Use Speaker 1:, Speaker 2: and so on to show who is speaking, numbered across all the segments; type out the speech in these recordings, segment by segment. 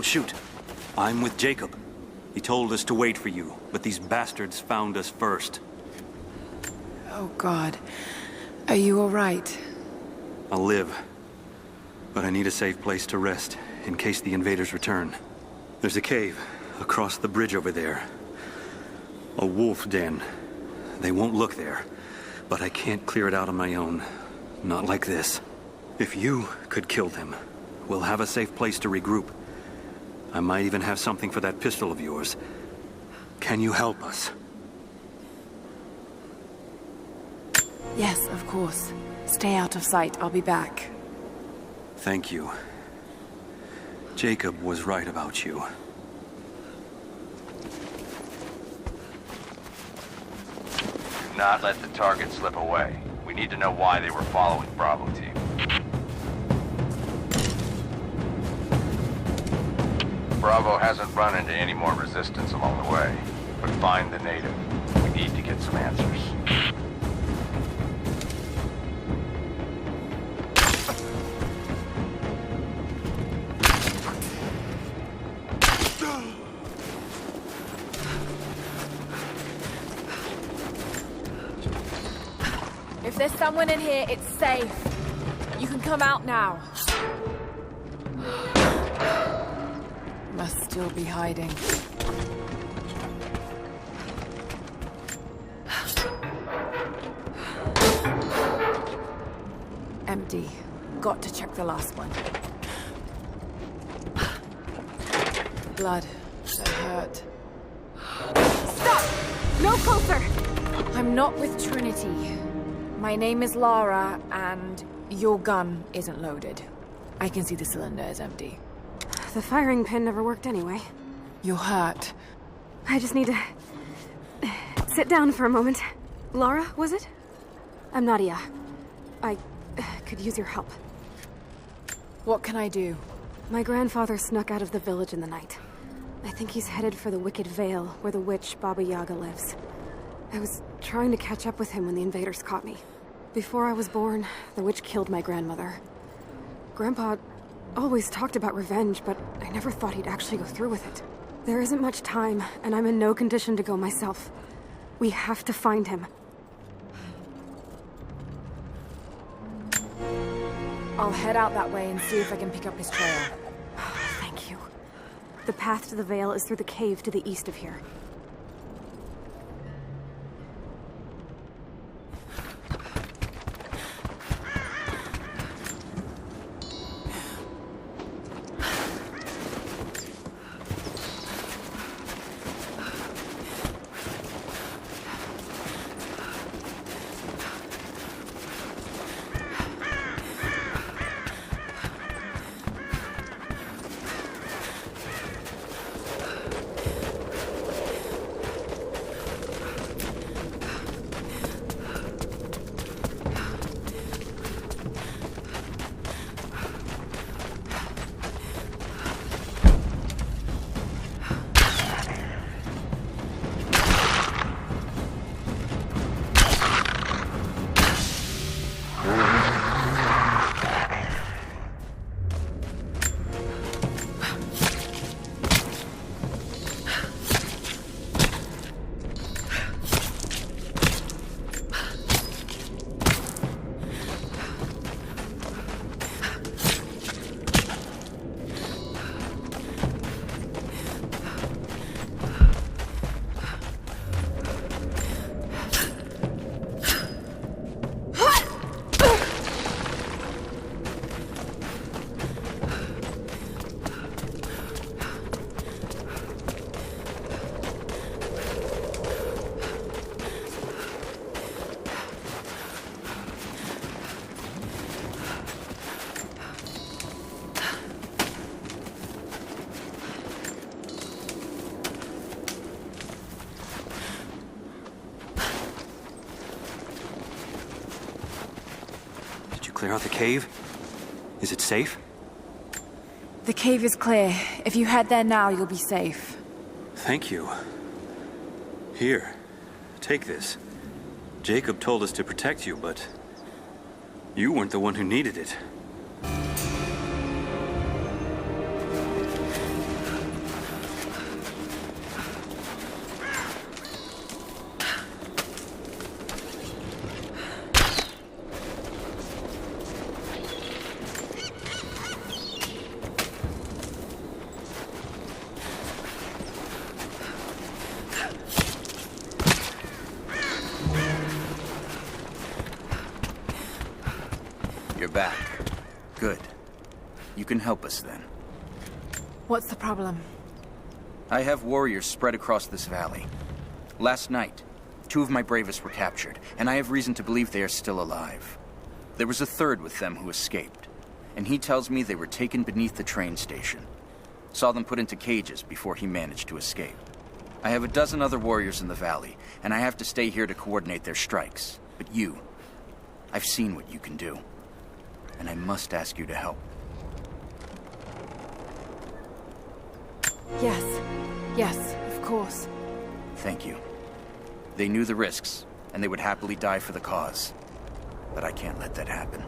Speaker 1: Don't shoot. I'm with Jacob. He told us to wait for you, but these bastards found us first.
Speaker 2: Oh, God. Are you all right?
Speaker 1: I'll live. But I need a safe place to rest, in case the invaders return. There's a cave across the bridge over there. A wolf den. They won't look there, but I can't clear it out on my own. Not like this. If you could kill them, we'll have a safe place to regroup. I might even have something for that pistol of yours. Can you help us?
Speaker 2: Yes, of course. Stay out of sight. I'll be back.
Speaker 1: Thank you. Jacob was right about you.
Speaker 3: Do not let the target slip away. We need to know why they were following Bravo Team. Bravo hasn't run into any more resistance along the way, but find the native. We need to get some answers.
Speaker 4: If there's someone in here, it's safe. You can come out now.
Speaker 2: Must still be hiding. Empty. Got to check the last one. Blood. That hurt.
Speaker 4: Stop! No closer!
Speaker 2: I'm not with Trinity. My name is Lara, and your gun isn't loaded. I can see the cylinder is empty.
Speaker 5: The firing pin never worked anyway.
Speaker 2: You're hurt.
Speaker 5: I just need to sit down for a moment. Lara, was it? I'm Nadia. I could use your help.
Speaker 2: What can I do?
Speaker 5: My grandfather snuck out of the village in the night. I think he's headed for the wicked VALE, where the witch Baba Yaga lives. I was trying to catch up with him when the invaders caught me. Before I was born, the witch killed my grandmother. Grandpa always talked about revenge, but I never thought he'd actually go through with it. There isn't much time, and I'm in no condition to go myself. We have to find him.
Speaker 2: I'll head out that way and see if I can pick up his trail.
Speaker 5: Thank you. The path to the VALE is through the cave to the east of here.
Speaker 1: Clear out the cave? Is it safe?
Speaker 2: The cave is clear. If you head there now, you'll be safe.
Speaker 1: Thank you. Here, take this. Jacob told us to protect you, but you weren't the one who needed it.
Speaker 6: back. Good. You can help us then.
Speaker 2: What's the problem?
Speaker 6: I have warriors spread across this valley. Last night, 2 of my bravest were captured, and I have reason to believe they are still alive. There was a third with them who escaped, and he tells me they were taken beneath the train station. Saw them put into cages before he managed to escape. I have a dozen other warriors in the valley, and I have to stay here to coordinate their strikes. But you, I've seen what you can do, and I must ask you to help.
Speaker 2: Yes, of course.
Speaker 6: Thank you. They knew the risks, and they would happily die for the cause. But I can't let that happen.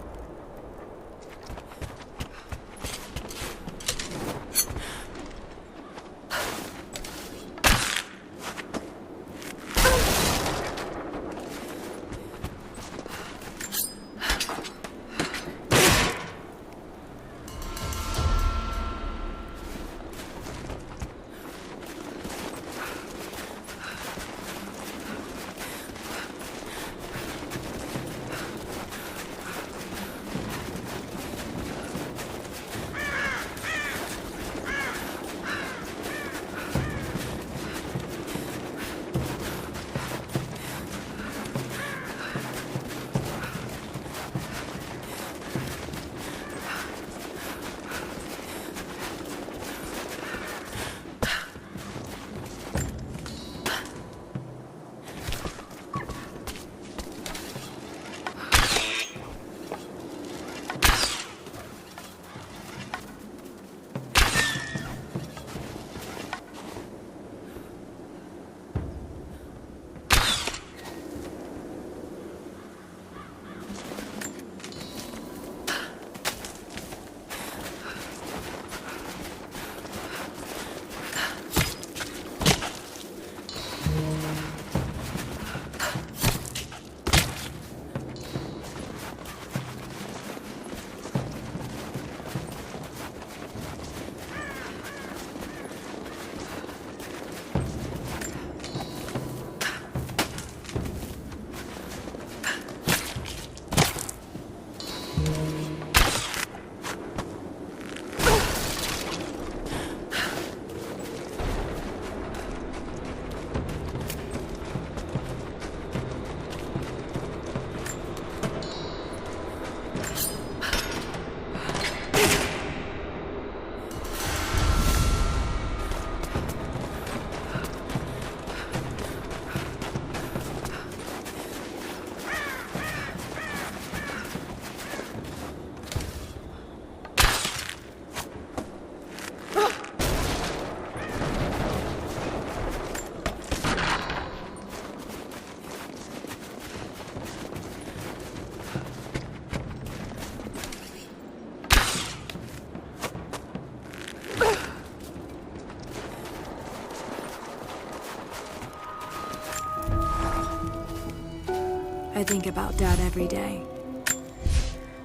Speaker 2: I think about Dad every day.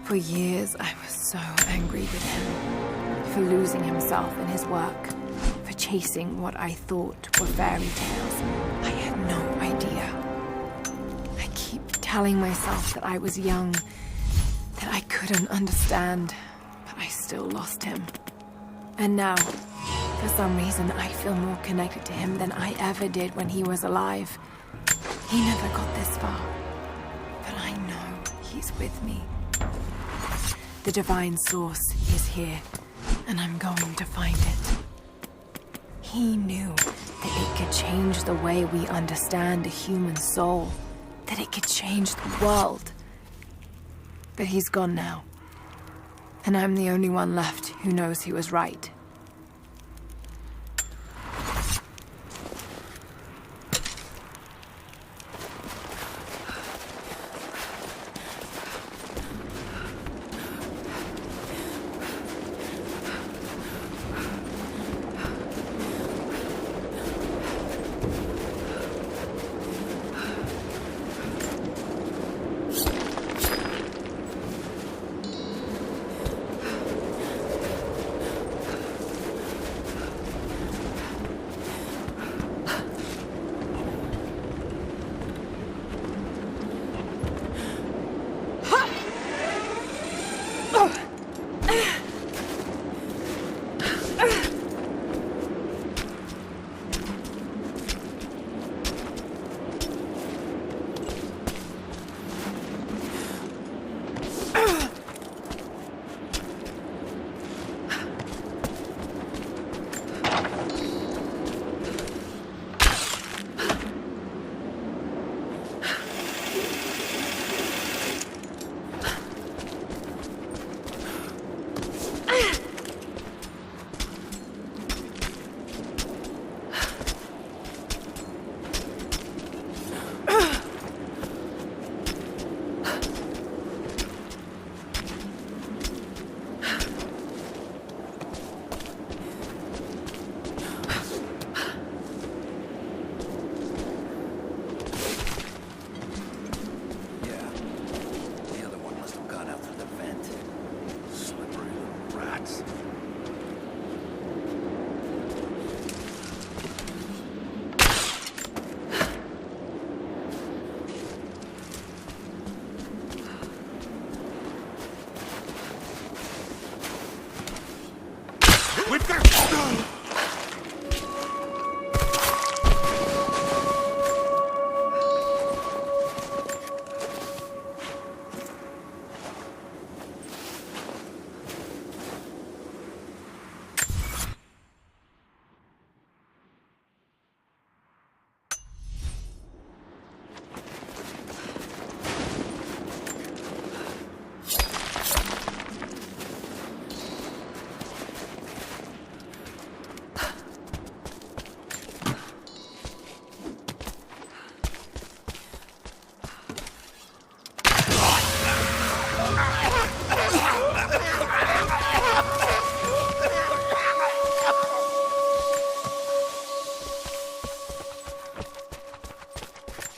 Speaker 2: For years, I was so angry with him. For losing himself in his work. For chasing what I thought were fairy tales. I had no idea. I keep telling myself that I was young, that I couldn't understand, but I still lost him. And now, for some reason, I feel more connected to him than I ever did when he was alive. He never got this far. But I know he's with me. The divine source is here, and I'm going to find it. He knew that it could change the way we understand a human soul, that it could change the world. But he's gone now, and I'm the only one left who knows he was right.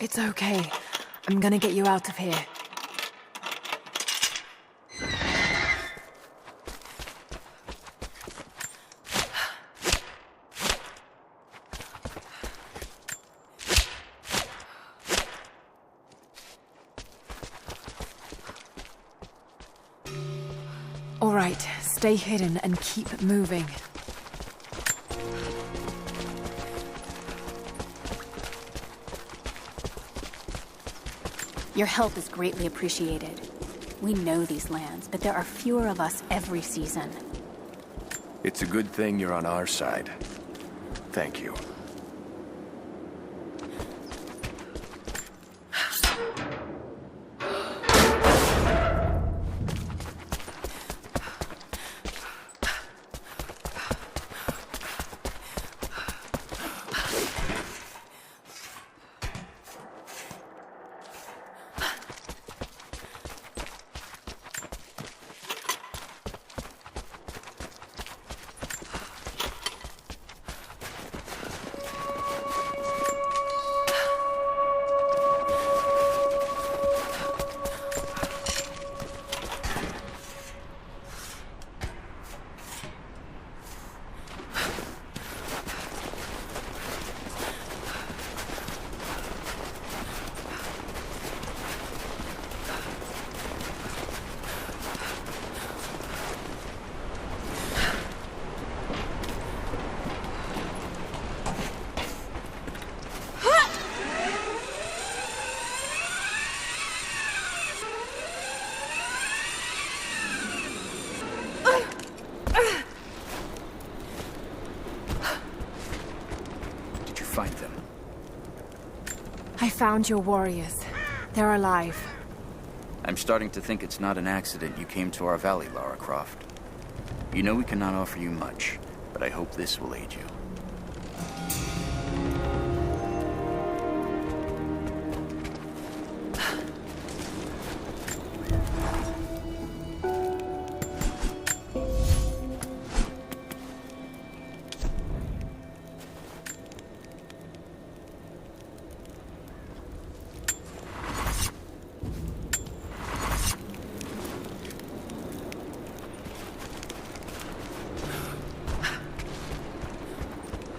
Speaker 2: It's okay. I'm gonna get you out of here. All right, stay hidden and keep moving.
Speaker 7: Your help is greatly appreciated. We know these lands, but there are fewer of us every season.
Speaker 8: It's a good thing you're on our side. Thank you.
Speaker 6: Find them.
Speaker 2: I found your warriors. They're alive.
Speaker 6: I'm starting to think it's not an accident you came to our valley, Lara Croft. You know we cannot offer you much, but I hope this will aid you.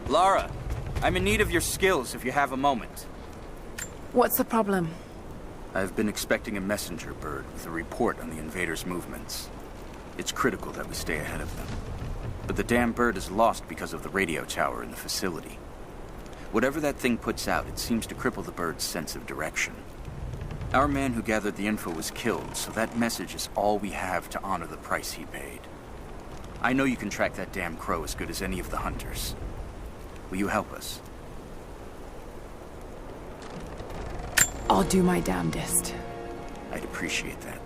Speaker 6: Lara, I'm in need of your skills if you have a moment.
Speaker 2: What's the problem?
Speaker 6: I've been expecting a messenger bird with a report on the invaders' movements. It's critical that we stay ahead of them. But the damn bird is lost because of the radio tower in the facility. Whatever that thing puts out, it seems to cripple the bird's sense of direction. Our man who gathered the info was killed, so that message is all we have to honor the price he paid. I know you can track that damn crow as good as any of the hunters. Will you help us?
Speaker 2: I'll do my damnedest.
Speaker 6: I'd appreciate that.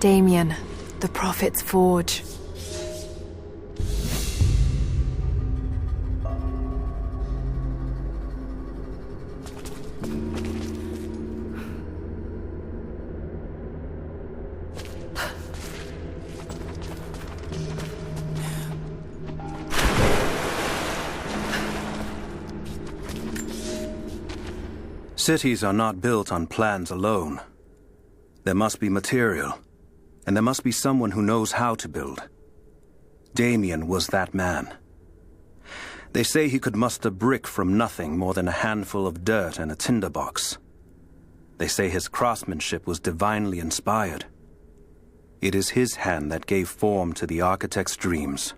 Speaker 2: Damien, the Prophet's Forge.
Speaker 1: Cities are not built on plans alone. There must be material, and there must be someone who knows how to build.
Speaker 9: Damien was that man. They say he could muster brick from nothing more than a handful of dirt and a tinderbox. They say his craftsmanship was divinely inspired. It is his hand that gave form to the architect's dreams.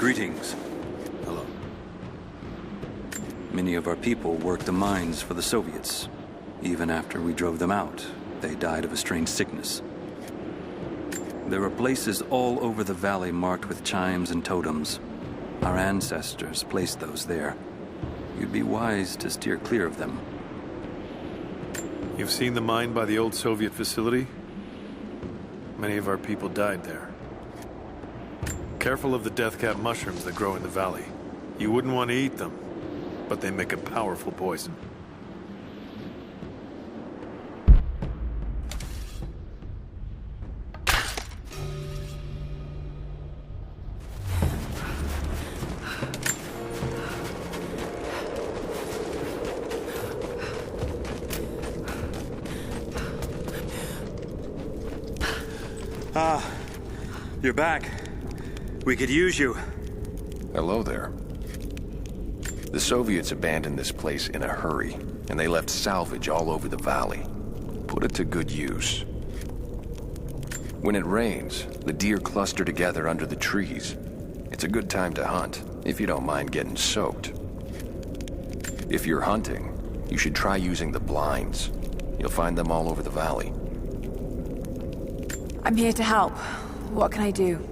Speaker 1: Greetings.
Speaker 8: Hello.
Speaker 1: Many of our people worked the mines for the Soviets. Even after we drove them out, they died of a strange sickness. There are places all over the valley marked with chimes and totems. Our ancestors placed those there. You'd be wise to steer clear of them.
Speaker 10: You've seen the mine by the old Soviet facility? Many of our people died there. Careful of the death-cap mushrooms that grow in the valley. You wouldn't want to eat them, but they make a powerful poison.
Speaker 1: Ah, you're back. We could use you.
Speaker 8: Hello there. The Soviets abandoned this place in a hurry, and they left salvage all over the valley. Put it to good use. When it rains, the deer cluster together under the trees. It's a good time to hunt, if you don't mind getting soaked. If you're hunting, you should try using the blinds. You'll find them all over the valley.
Speaker 2: I'm here to help. What can I do?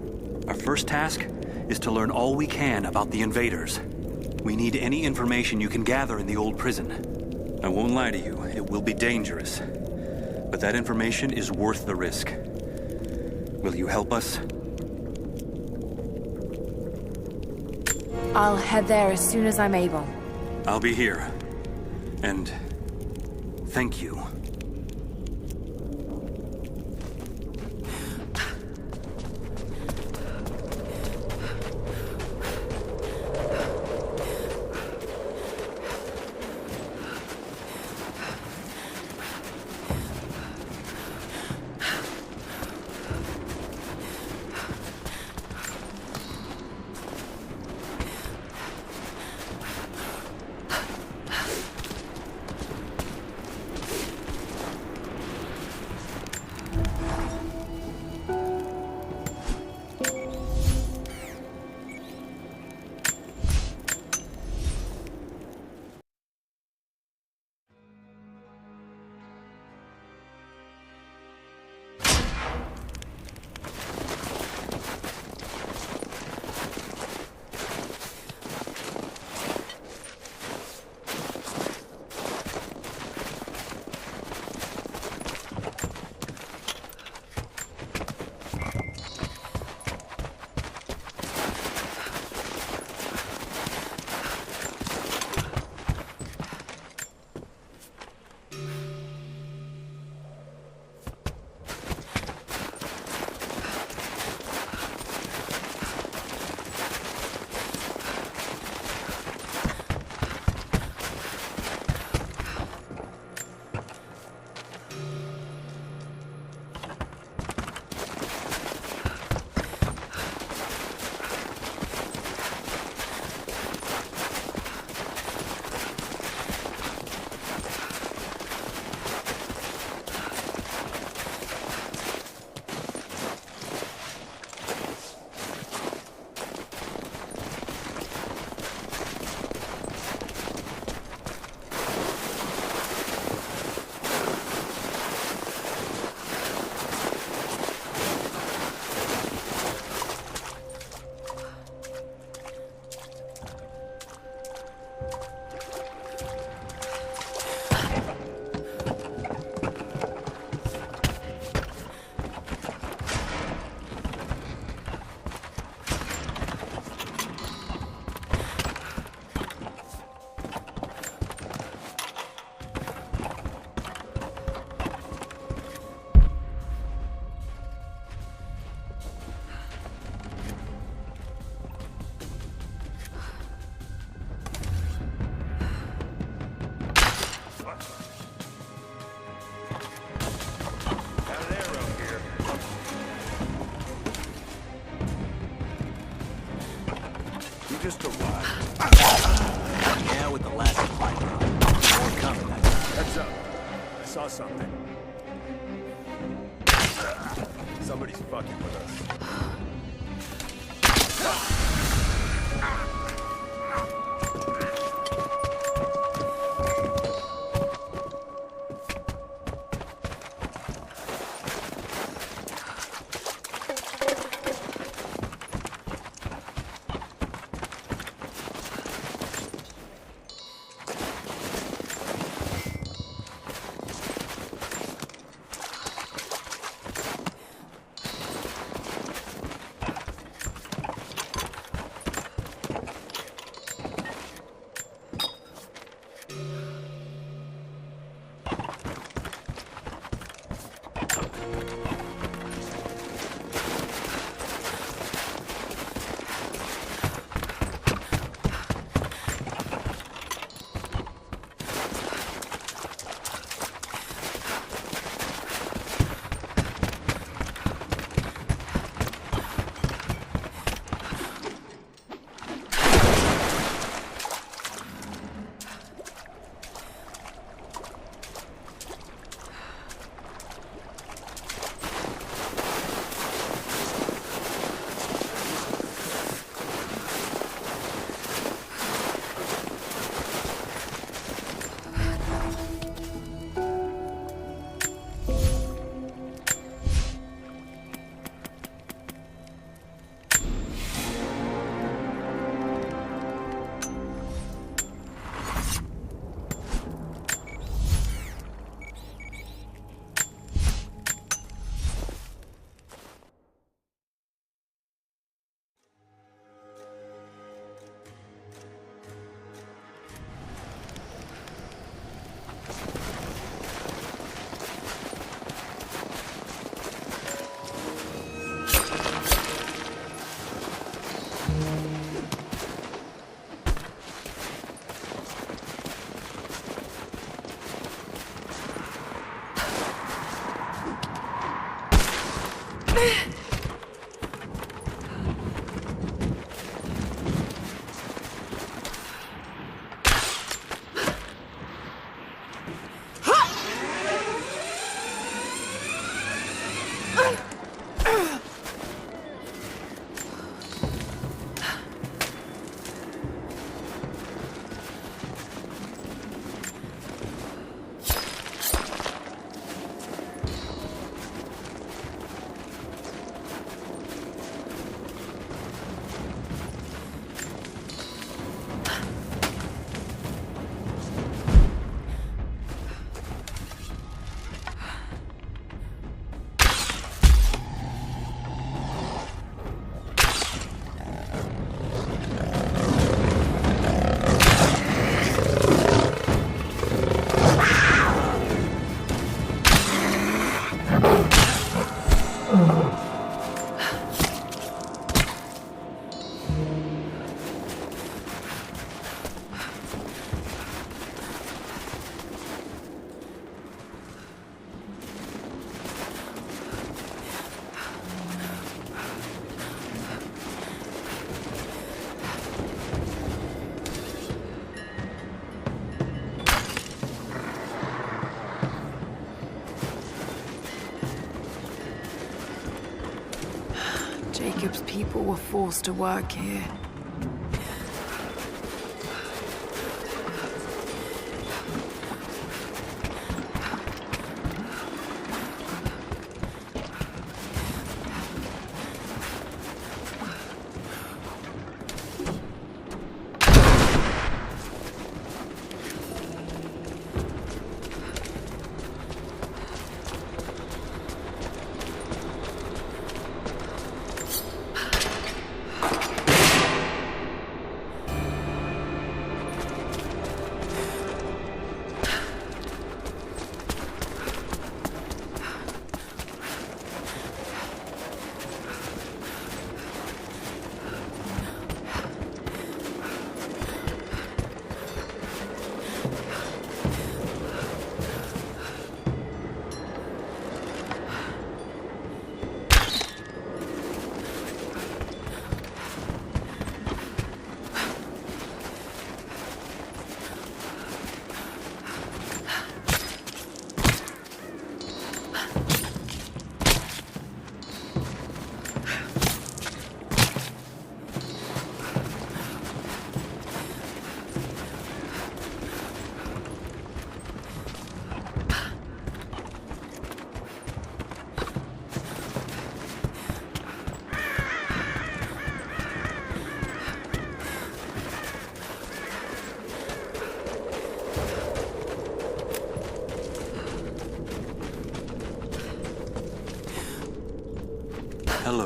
Speaker 1: Our first task is to learn all we can about the invaders. We need any information you can gather in the old prison. I won't lie to you, it will be dangerous. But that information is worth the risk. Will you help us?
Speaker 2: I'll head there as soon as I'm able.
Speaker 1: I'll be here. And thank you.
Speaker 11: just arrived.
Speaker 12: Yeah, with the last supply drop. More coming, I guess.
Speaker 11: Heads up. I saw something. Somebody's fucking with us.
Speaker 2: Jacob's people were forced to work here.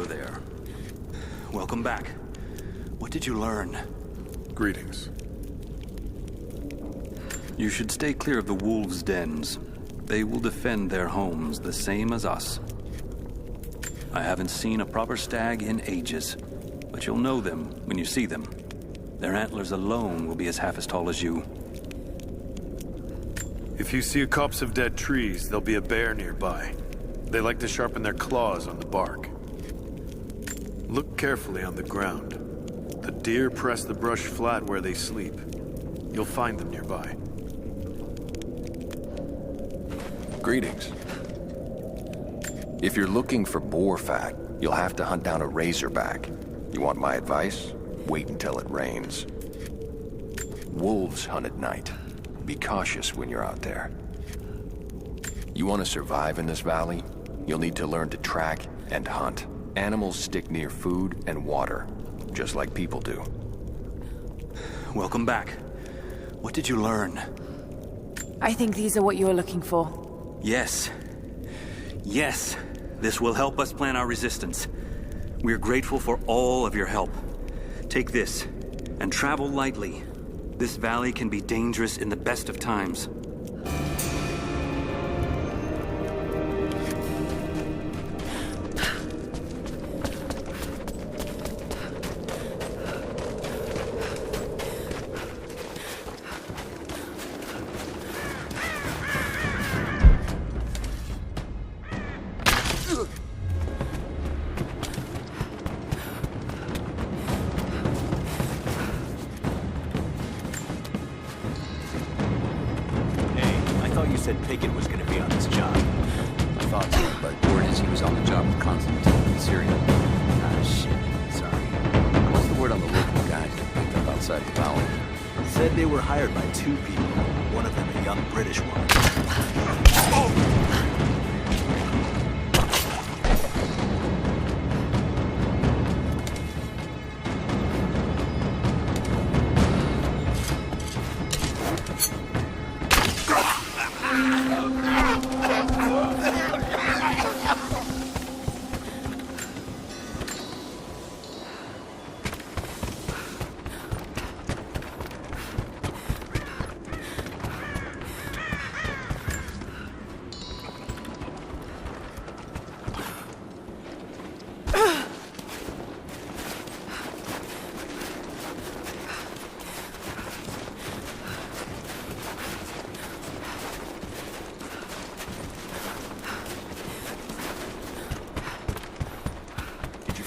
Speaker 1: there. Welcome back. What did you learn?
Speaker 10: Greetings.
Speaker 1: You should stay clear of the wolves' dens. They will defend their homes the same as us. I haven't seen a proper stag in ages, but you'll know them when you see them. Their antlers alone will be half as tall as you.
Speaker 10: If you see a copse of dead trees, there'll be a bear nearby. They like to sharpen their claws on the bark. Look carefully on the ground. The deer press the brush flat where they sleep. You'll find them nearby.
Speaker 8: Greetings. If you're looking for boar fat, you'll have to hunt down a razorback. You want my advice? Wait until it rains. Wolves hunt at night. Be cautious when you're out there. You want to survive in this valley? You'll need to learn to track and hunt. Animals stick near food and water, just like people do.
Speaker 1: Welcome back. What did you learn?
Speaker 2: I think these are what you're looking for.
Speaker 1: Yes. Yes. This will help us plan our resistance. We're grateful for all of your help. Take this, and travel lightly. This valley can be dangerous in the best of times.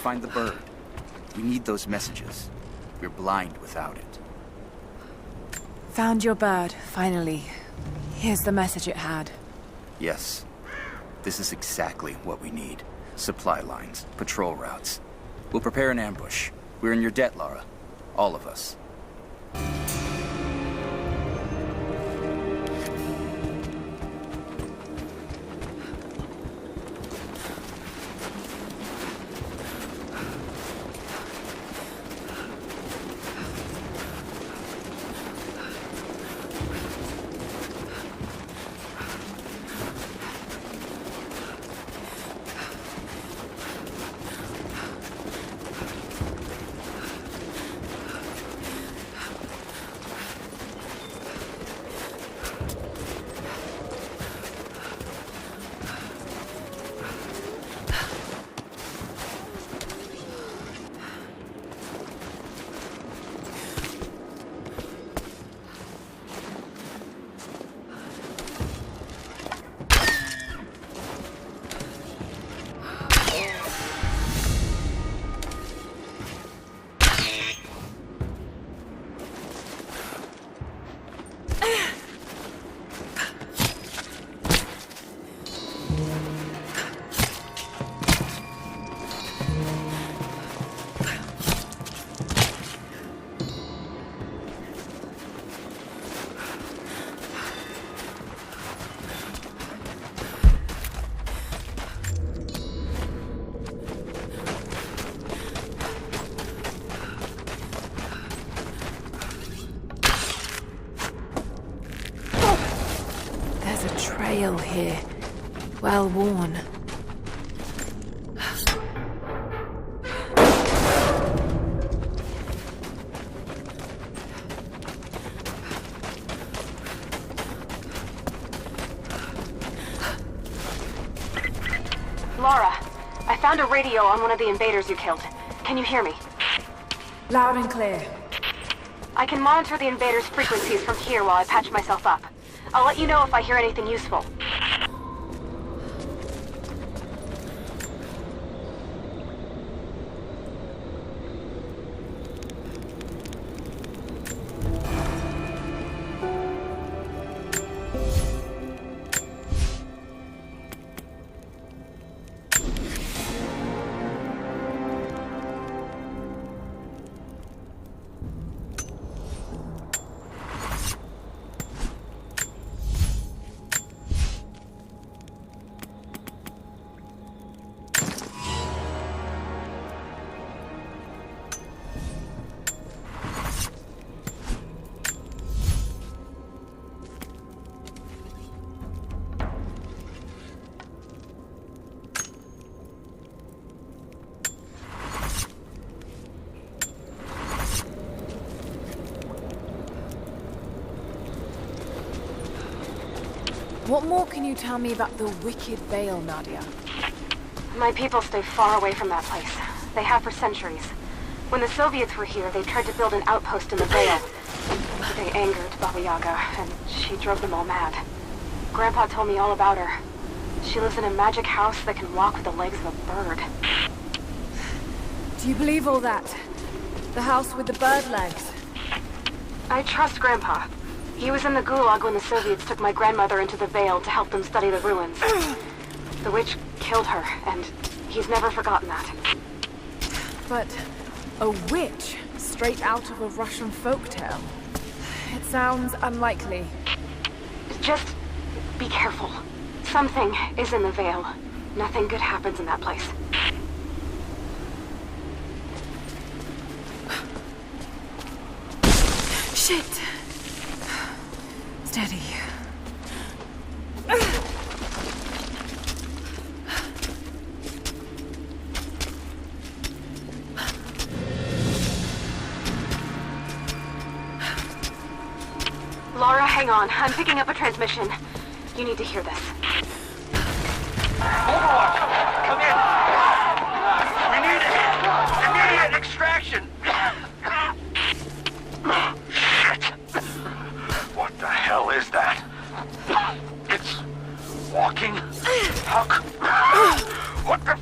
Speaker 6: Find the bird. We need those messages. We're blind without it.
Speaker 2: Found your bird, finally. Here's the message it had.
Speaker 6: Yes. This is exactly what we need. Supply lines, patrol routes. We'll prepare an ambush. We're in your debt, Lara. All of us.
Speaker 2: Trail here. Well worn.
Speaker 5: found a radio on one of the invaders you killed. Can you hear me?
Speaker 2: Loud and clear.
Speaker 5: I can monitor the invaders' frequencies from here while I patch myself up. I'll let you know if I hear anything useful.
Speaker 2: What more can you tell me about the wicked VALE, Nadia?
Speaker 5: My people stay far away from that place. They have for centuries. When the Soviets were here, they tried to build an outpost in the VALE. They angered Baba Yaga, and she drove them all mad. Grandpa told me all about her. She lives in a magic house that can walk with the legs of a bird.
Speaker 2: Do you believe all that? The house with the bird legs?
Speaker 5: I trust Grandpa. He was in the Gulag when the Soviets took my grandmother into the VALE to help them study the ruins. The witch killed her, and he's never forgotten that.
Speaker 2: But a witch straight out of a Russian folktale? It sounds unlikely.
Speaker 5: Just be careful. Something is in the VALE. Nothing good happens in that place.
Speaker 2: Shit! Steady.
Speaker 5: Laura, hang on. I'm picking up a transmission. You need to hear this.
Speaker 3: Overwatch! Come in! We need immediate extraction! Shit! What the hell is that? It's walking? Huck? What the...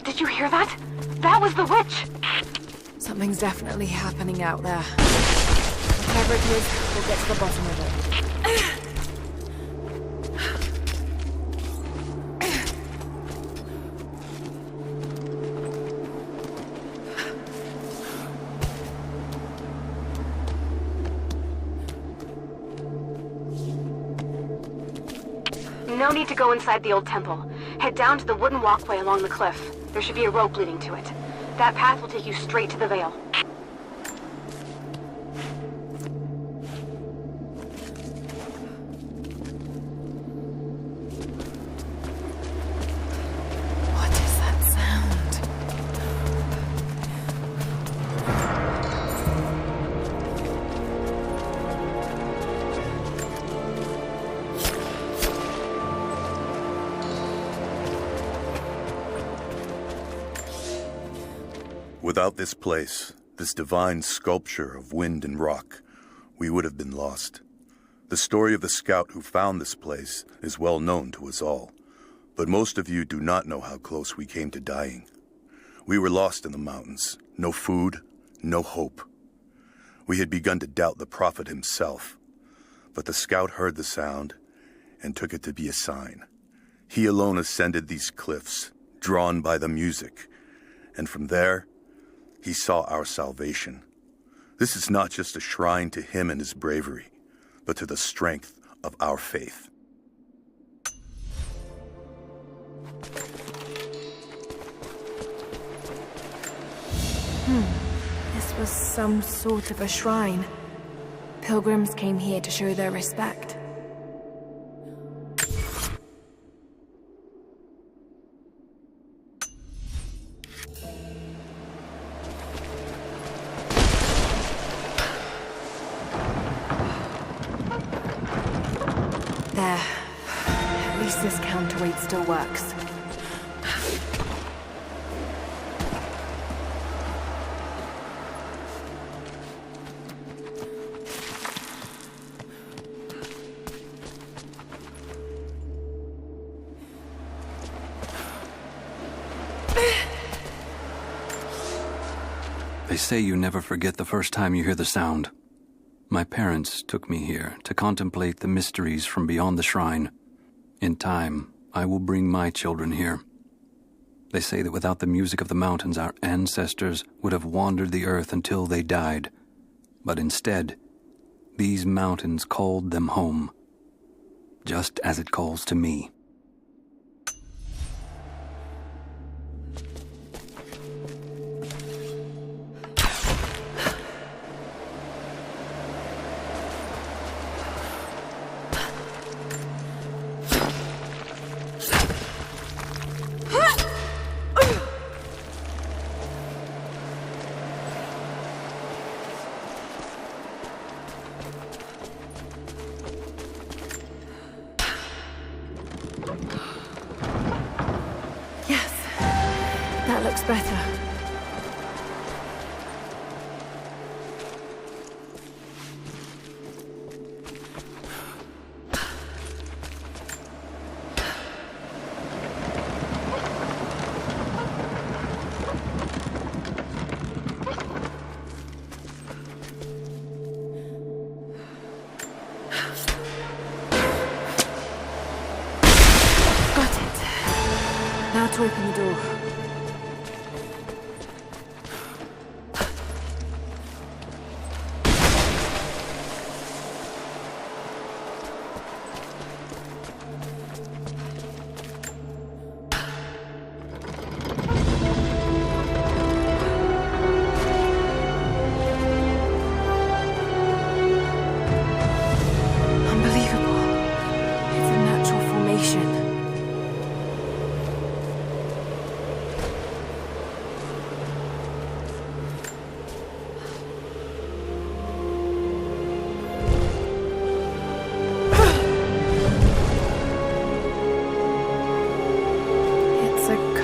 Speaker 5: Did you hear that? That was the witch!
Speaker 2: Something's definitely happening out there. Whatever it is, we'll get to the bottom of it.
Speaker 5: No need to go inside the old temple. Head down to the wooden walkway along the cliff. There should be a rope leading to it. That path will take you straight to the VALE.
Speaker 2: What is that sound?
Speaker 13: Without this place, this divine sculpture of wind and rock, we would have been lost. The story of the scout who found this place is well known to us all, but most of you do not know how close we came to dying. We were lost in the mountains, no food, no hope. We had begun to doubt the prophet himself, but the scout heard the sound and took it to be a sign. He alone ascended these cliffs, drawn by the music, and from there, he saw our salvation. This is not just a shrine to him and his bravery, but to the strength of our faith.
Speaker 2: This was some sort of a shrine. Pilgrims came here to show their respect. There. At least this counterweight still works.
Speaker 1: They say you never forget the first time you hear the sound. My parents took me here to contemplate the mysteries from beyond the shrine. In time, I will bring my children here. They say that without the music of the mountains, our ancestors would have wandered the earth until they died. But instead, these mountains called them home, just as it calls to me.
Speaker 2: That looks better. Got it. Now to open the door.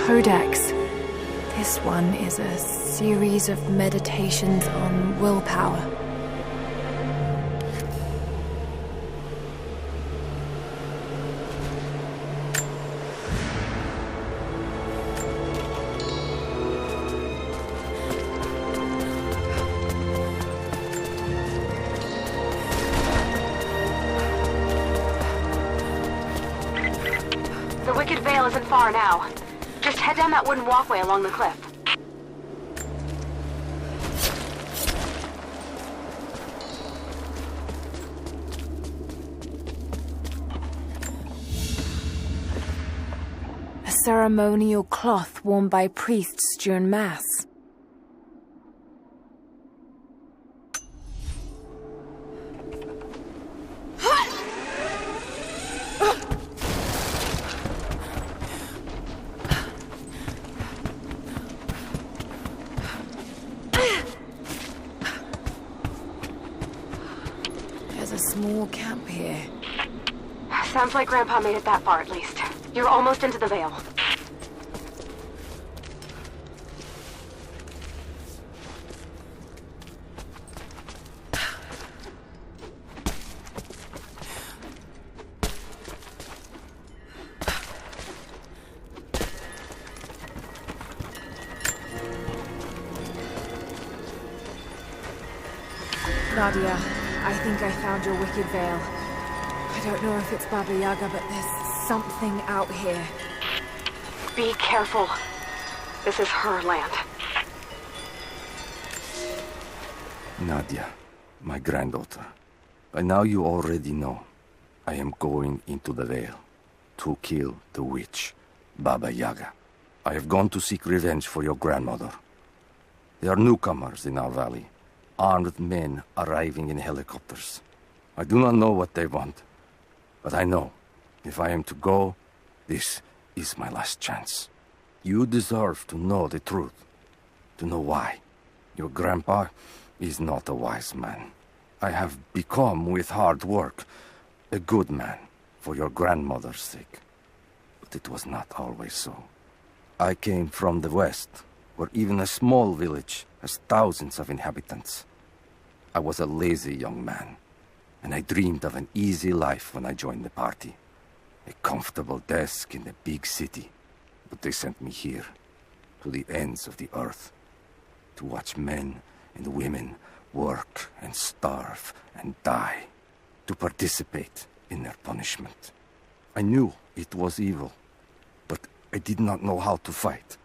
Speaker 2: Codex. This one is a series of meditations on willpower.
Speaker 5: The Wicked Vale isn't far now. Just head down that wooden walkway along the cliff.
Speaker 2: A ceremonial cloth worn by priests during Mass. There's a small camp here.
Speaker 5: Sounds like Grandpa made it that far at least. You're almost into the Vale.
Speaker 2: Nadia, I think I found your Wicked Vale. I don't know if it's Baba Yaga, but there's something out here.
Speaker 5: Be careful. This is her land.
Speaker 14: Nadia, my granddaughter. By now you already know. I am going into the Vale to kill the witch, Baba Yaga. I have gone to seek revenge for your grandmother. There are newcomers in our valley. Armed men arriving in helicopters. I do not know what they want, but I know if I am to go, this is my last chance. You deserve to know the truth, to know why. Your grandpa is not a wise man. I have become, with hard work, a good man, for your grandmother's sake. But it was not always so. I came from the west, where even a small village has thousands of inhabitants. I was a lazy young man, and I dreamed of an easy life when I joined the party. A comfortable desk in a big city. But they sent me here, to the ends of the earth, to watch men and women work and starve and die, to participate in their punishment. I knew it was evil, but I did not know how to fight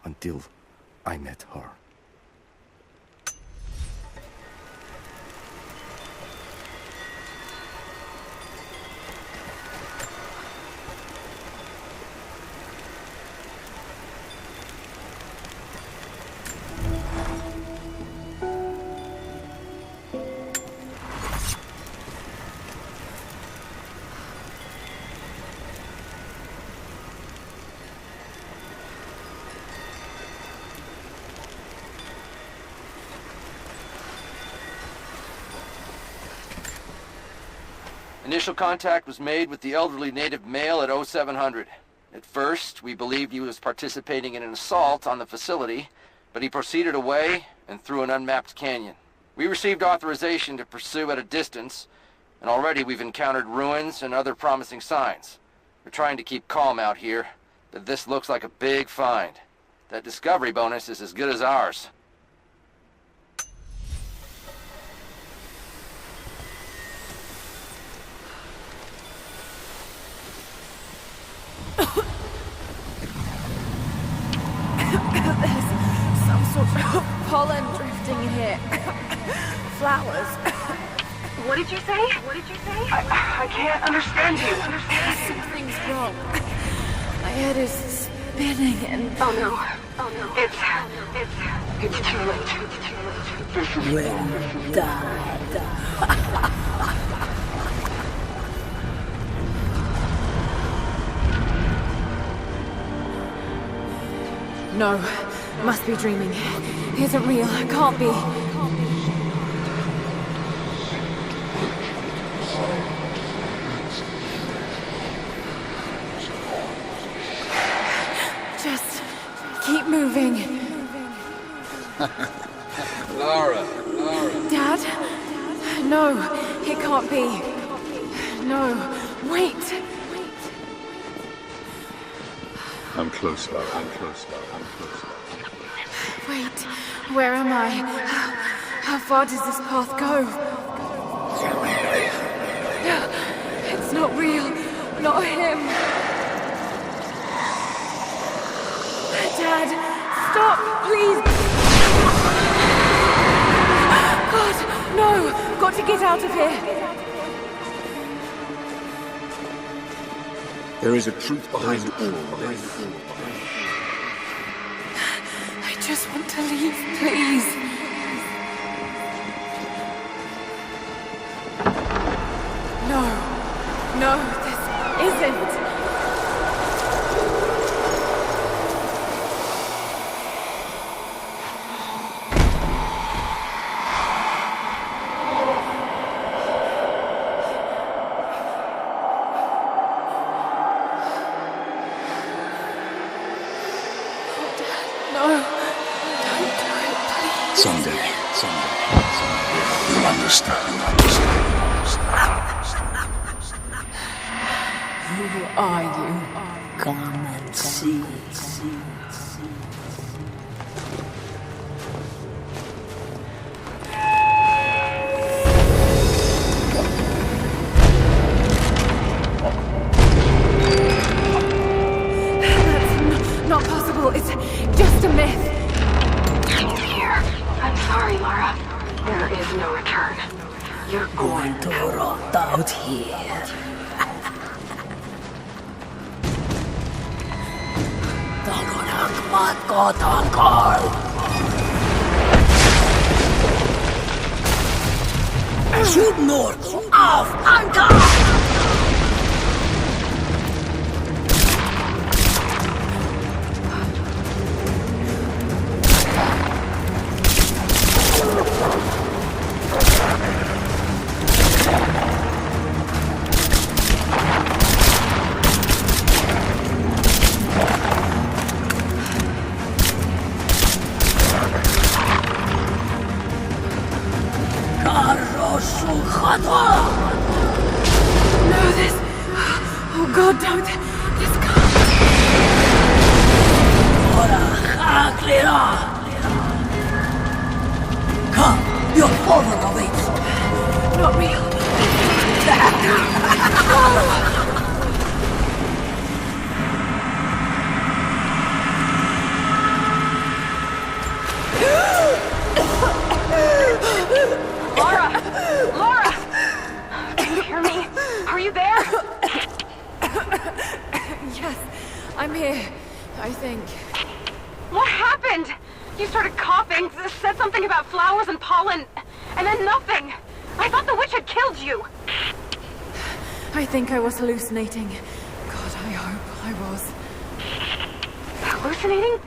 Speaker 14: until I met her.
Speaker 15: Initial contact was made with the elderly native male at 0700. At first, we believed he was participating in an assault on the facility, but he proceeded away and through an unmapped canyon. We received authorization to pursue at a distance, and already we've encountered ruins and other promising signs. We're trying to keep calm out here, but this looks like a big find. That discovery bonus is as good as ours.
Speaker 4: There's some sort of pollen drifting in here. Flowers.
Speaker 5: What did you say? What did you say? I can't understand you.
Speaker 4: Something's wrong. My head is spinning and...
Speaker 5: Oh no. It's too late. It's too late.
Speaker 16: Will die.
Speaker 2: No, must be dreaming. Isn't real, can't be. Just keep moving.
Speaker 3: Lara.
Speaker 2: Dad? No, it can't be. No, wait.
Speaker 11: I'm close, Lara.
Speaker 2: Wait, where am I? How far does this path go? It's not real. Not him. Dad, stop, please. God, no. Got to get out of here.
Speaker 11: There is a truth behind all this.
Speaker 2: I just want to leave, please. No, this isn't.
Speaker 11: Someday. You'll understand.
Speaker 16: Who are you? Come and see.
Speaker 2: That's not possible. It's just a myth.
Speaker 5: I'm sorry, Lara. There is no return. You're
Speaker 16: Going to rot out here. Tagonakmat ko tangkol. Shoot north of Anka.
Speaker 2: God, don't. This can't.
Speaker 16: Come, your father awaits.
Speaker 2: Not real.
Speaker 5: Laura! Can you hear me? Are you there?
Speaker 2: Yes, I'm here. I think.
Speaker 5: What happened? You started coughing, said something about flowers and pollen, and then nothing. I thought the witch had killed you.
Speaker 2: I think I was hallucinating. God, I hope I was.
Speaker 5: Hallucinating?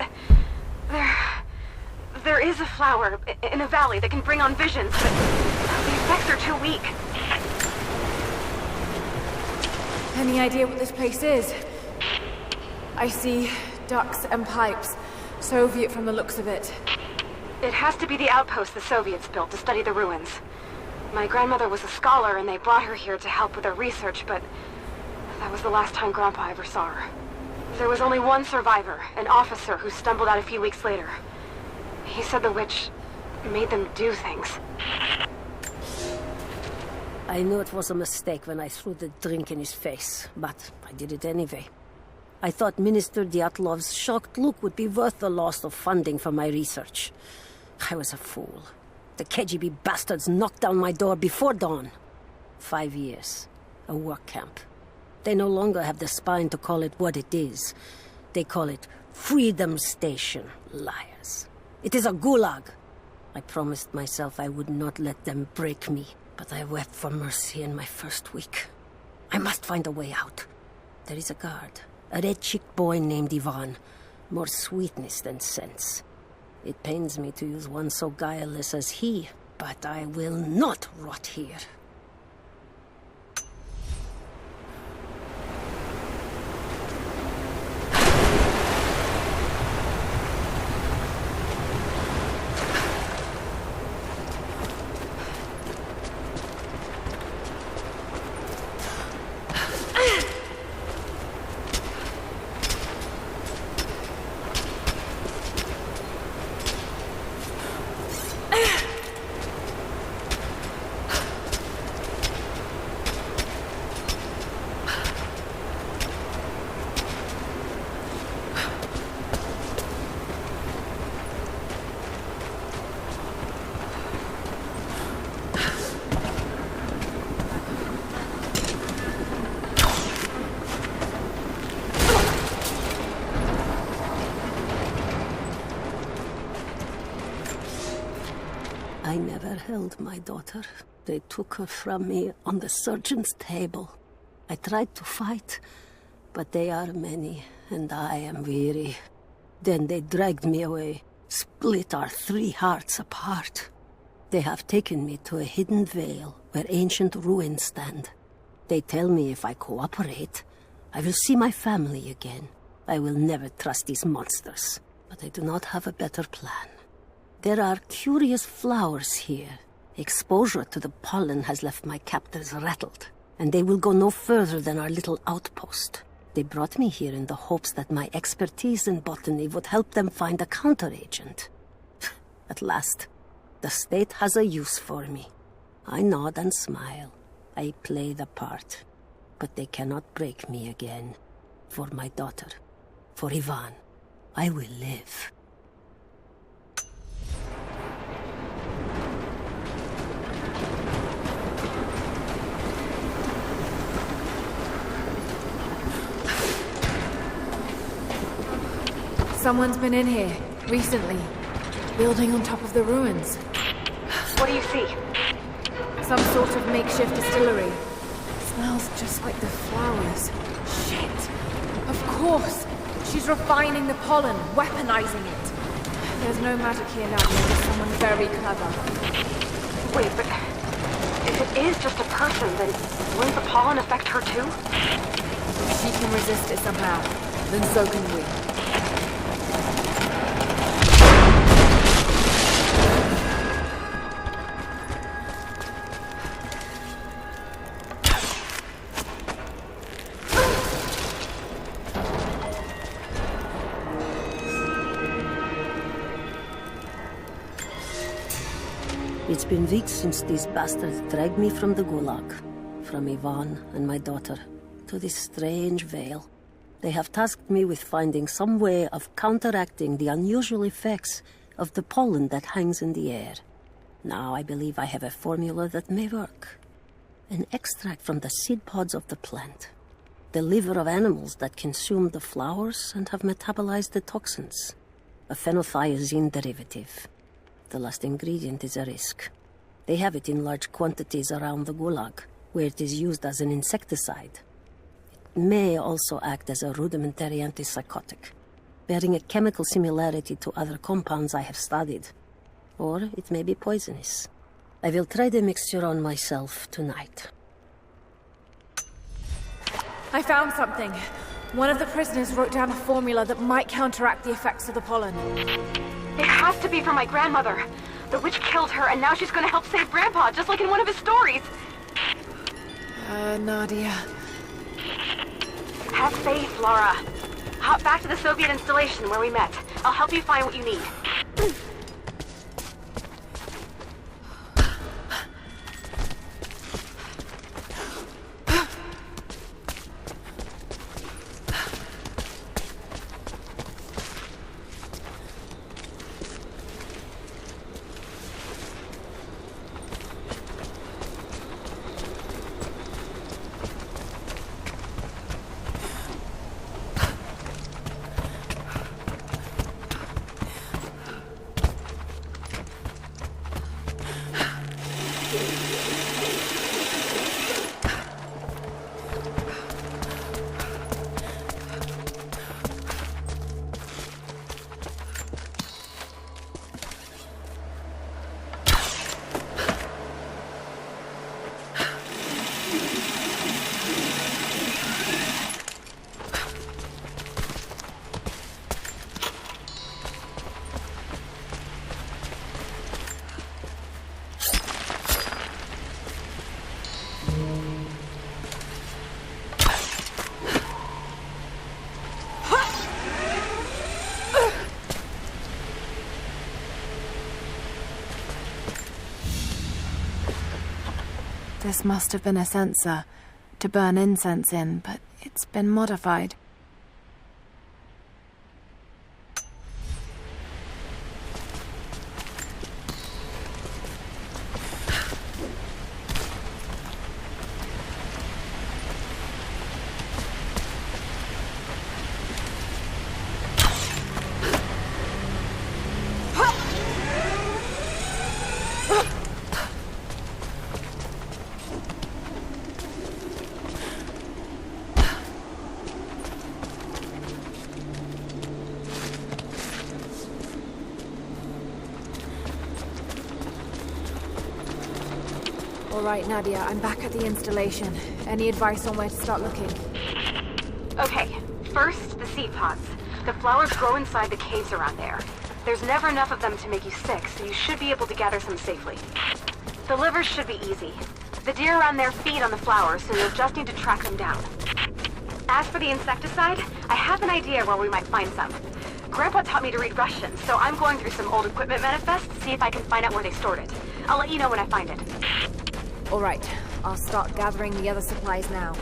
Speaker 5: There is a flower in a valley that can bring on visions, but the effects are too weak.
Speaker 2: Any idea what this place is? I see ducts and pipes. Soviet from the looks of it.
Speaker 5: It has to be the outpost the Soviets built to study the ruins. My grandmother was a scholar and they brought her here to help with her research, but that was the last time Grandpa ever saw her. There was only one survivor, an officer who stumbled out a few weeks later. He said the witch made them do things.
Speaker 16: I knew it was a mistake when I threw the drink in his face, but I did it anyway. I thought Minister Dyatlov's shocked look would be worth the loss of funding for my research. I was a fool. The KGB bastards knocked down my door before dawn. 5 years. A work camp. They no longer have the spine to call it what it is. They call it Freedom Station. Liars. It is a gulag. I promised myself I would not let them break me, but I wept for mercy in my first week. I must find a way out. There is a guard. A red-cheeked boy named Ivan. More sweetness than sense. It pains me to use one so guileless as he, but I will not rot here. I never held my daughter. They took her from me on the surgeon's table. I tried to fight, but they are many, and I am weary. Then they dragged me away, split our 3 hearts apart. They have taken me to a hidden vale where ancient ruins stand. They tell me if I cooperate, I will see my family again. I will never trust these monsters, but I do not have a better plan. There are curious flowers here. Exposure to the pollen has left my captors rattled, and they will go no further than our little outpost. They brought me here in the hopes that my expertise in botany would help them find a counteragent. At last, the state has a use for me. I nod and smile. I play the part. But they cannot break me again. For my daughter, for Ivan, I will live.
Speaker 2: Someone's been in here, recently. Building on top of the ruins.
Speaker 5: What do you see?
Speaker 2: Some sort of makeshift distillery. Smells just like the flowers. Shit. Of course. She's refining the pollen, weaponizing it. There's no magic here now, just someone very clever.
Speaker 5: Wait, but if it is just a person, then wouldn't the pollen affect her too?
Speaker 2: If she can resist it somehow, then so can we.
Speaker 16: It's been weeks since these bastards dragged me from the Gulag, from Ivan and my daughter, to this strange Vale. They have tasked me with finding some way of counteracting the unusual effects of the pollen that hangs in the air. Now I believe I have a formula that may work. An extract from the seed pods of the plant. The liver of animals that consume the flowers and have metabolized the toxins. A phenothiazine derivative. The last ingredient is a risk. They have it in large quantities around the Gulag, where it is used as an insecticide. It may also act as a rudimentary antipsychotic, bearing a chemical similarity to other compounds I have studied. Or it may be poisonous. I will try the mixture on myself tonight.
Speaker 4: I found something. One of the prisoners wrote down a formula that might counteract the effects of the pollen.
Speaker 5: It has to be for my grandmother. The witch killed her, and now she's gonna help save Grandpa, just like in one of his stories.
Speaker 2: Nadia.
Speaker 5: Have faith, Laura. Hop back to the Soviet installation where we met. I'll help you find what you need.
Speaker 2: This must have been a censer to burn incense in, but it's been modified.
Speaker 4: All right, Nadia, I'm back at the installation. Any advice on where to start looking?
Speaker 5: Okay, first, the seed pods. The flowers grow inside the caves around there. There's never enough of them to make you sick, so you should be able to gather some safely. The livers should be easy. The deer around there feed on the flowers, so you'll just need to track them down. As for the insecticide, I have an idea where we might find some. Grandpa taught me to read Russian, so I'm going through some old equipment manifests to see if I can find out where they stored it. I'll let you know when I find it.
Speaker 4: All right, I'll start gathering the other supplies now.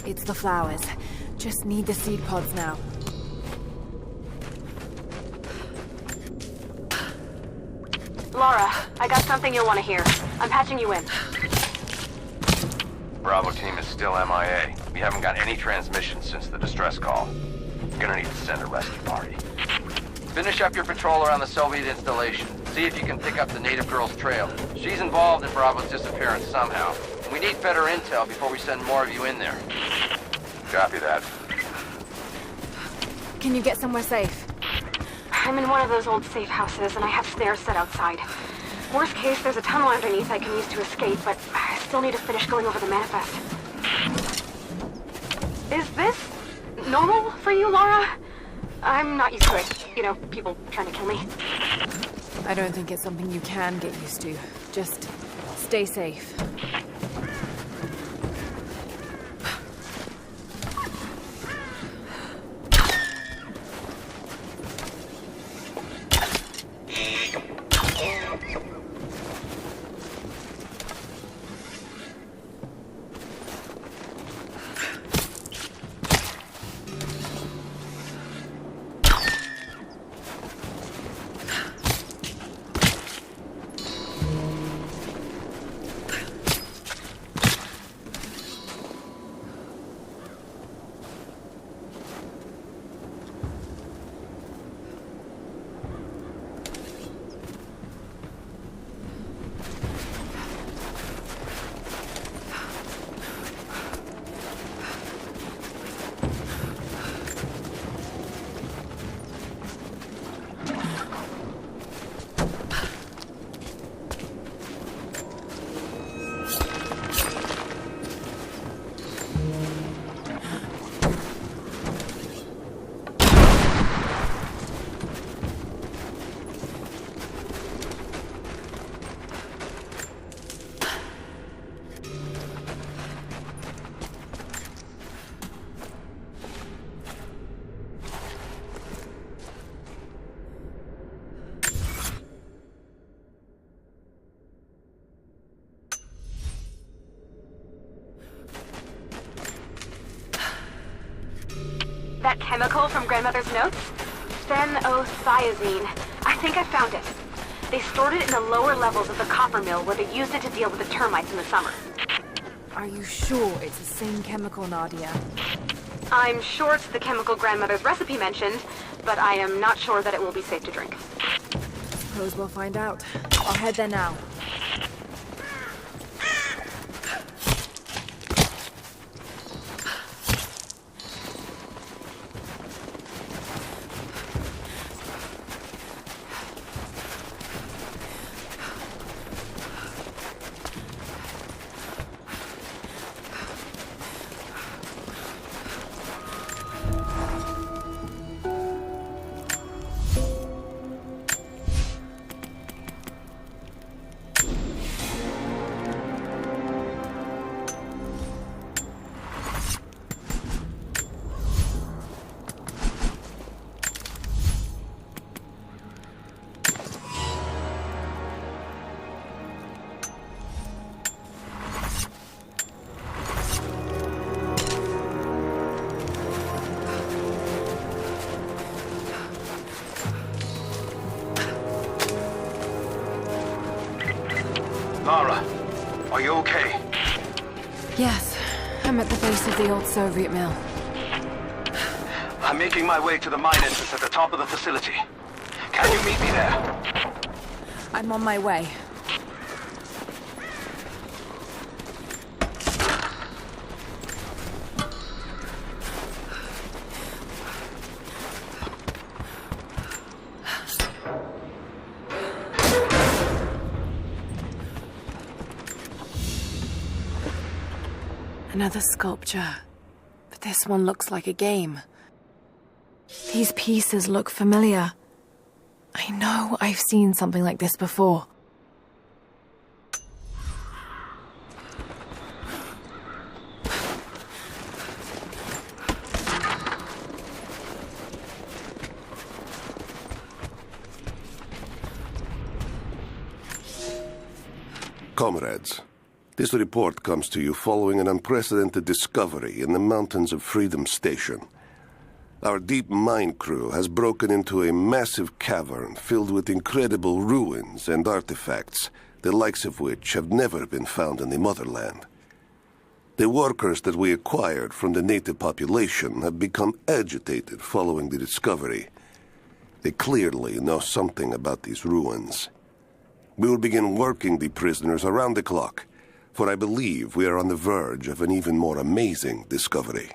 Speaker 2: It's the flowers. Just need the seed pods now.
Speaker 5: Laura, I got something you'll want to hear. I'm patching you in.
Speaker 3: Bravo team is still MIA. We haven't got any transmissions since the distress call. We're gonna need to send a rescue party.
Speaker 15: Finish up your patrol around the Soviet installation. See if you can pick up the native girl's trail. She's involved in Bravo's disappearance somehow. We need better intel before we send more of you in there.
Speaker 3: Copy that.
Speaker 4: Can you get somewhere safe?
Speaker 5: I'm in one of those old safe houses, and I have snares set outside. Worst case, there's a tunnel underneath I can use to escape, but I still need to finish going over the manifest. Is this normal for you, Laura? I'm not used to it. You know, people trying to kill me.
Speaker 2: I don't think it's something you can get used to. Just stay safe.
Speaker 5: That chemical from Grandmother's notes? Phenothiazine. I think I found it. They stored it in the lower levels of the copper mill where they used it to deal with the termites in the summer.
Speaker 2: Are you sure it's the same chemical, Nadia?
Speaker 5: I'm sure it's the chemical Grandmother's recipe mentioned, but I am not sure that it will be safe to drink.
Speaker 2: Suppose we'll find out. I'll head there now.
Speaker 17: Lara, are you okay?
Speaker 2: Yes, I'm at the base of the old Soviet mill.
Speaker 17: I'm making my way to the mine entrance at the top of the facility. Can you meet me there?
Speaker 2: I'm on my way. Another sculpture, but this one looks like a game. These pieces look familiar. I know I've seen something like this before.
Speaker 18: Comrades, this report comes to you following an unprecedented discovery in the mountains of Freedom Station. Our deep mine crew has broken into a massive cavern filled with incredible ruins and artifacts, the likes of which have never been found in the motherland. The workers that we acquired from the native population have become agitated following the discovery. They clearly know something about these ruins. We will begin working the prisoners around the clock, for I believe we are on the verge of an even more amazing discovery.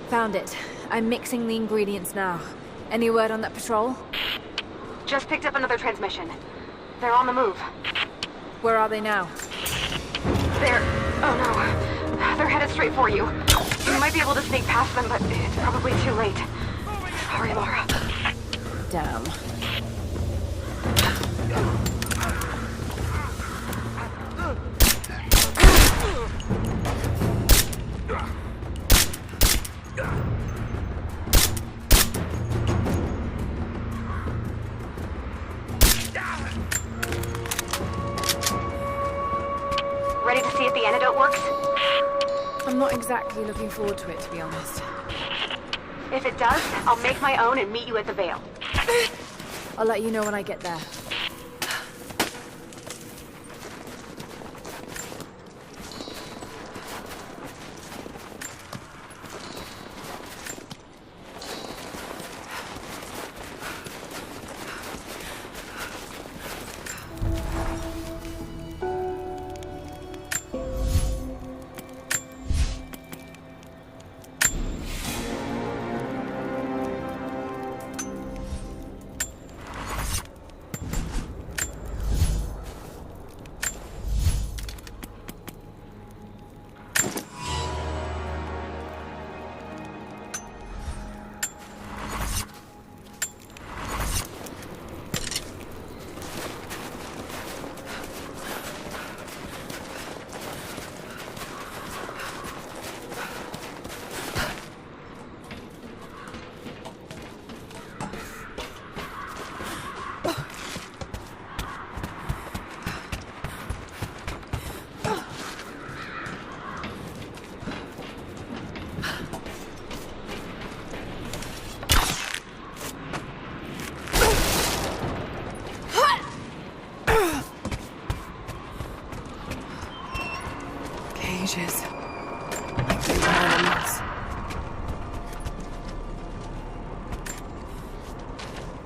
Speaker 4: Found it. I'm mixing the ingredients now. Any word on that patrol?
Speaker 5: Just picked up another transmission. They're on the move.
Speaker 4: Where are they now?
Speaker 5: Oh no. They're headed straight for you. You might be able to sneak past them, but it's probably too late. Sorry, Laura.
Speaker 4: Damn.
Speaker 5: Ready to see if the antidote works?
Speaker 4: I'm not exactly looking forward to it, to be honest.
Speaker 5: If it does, I'll make my own and meet you at the VALE.
Speaker 4: I'll let you know when I get there. Cages. Like they were animals.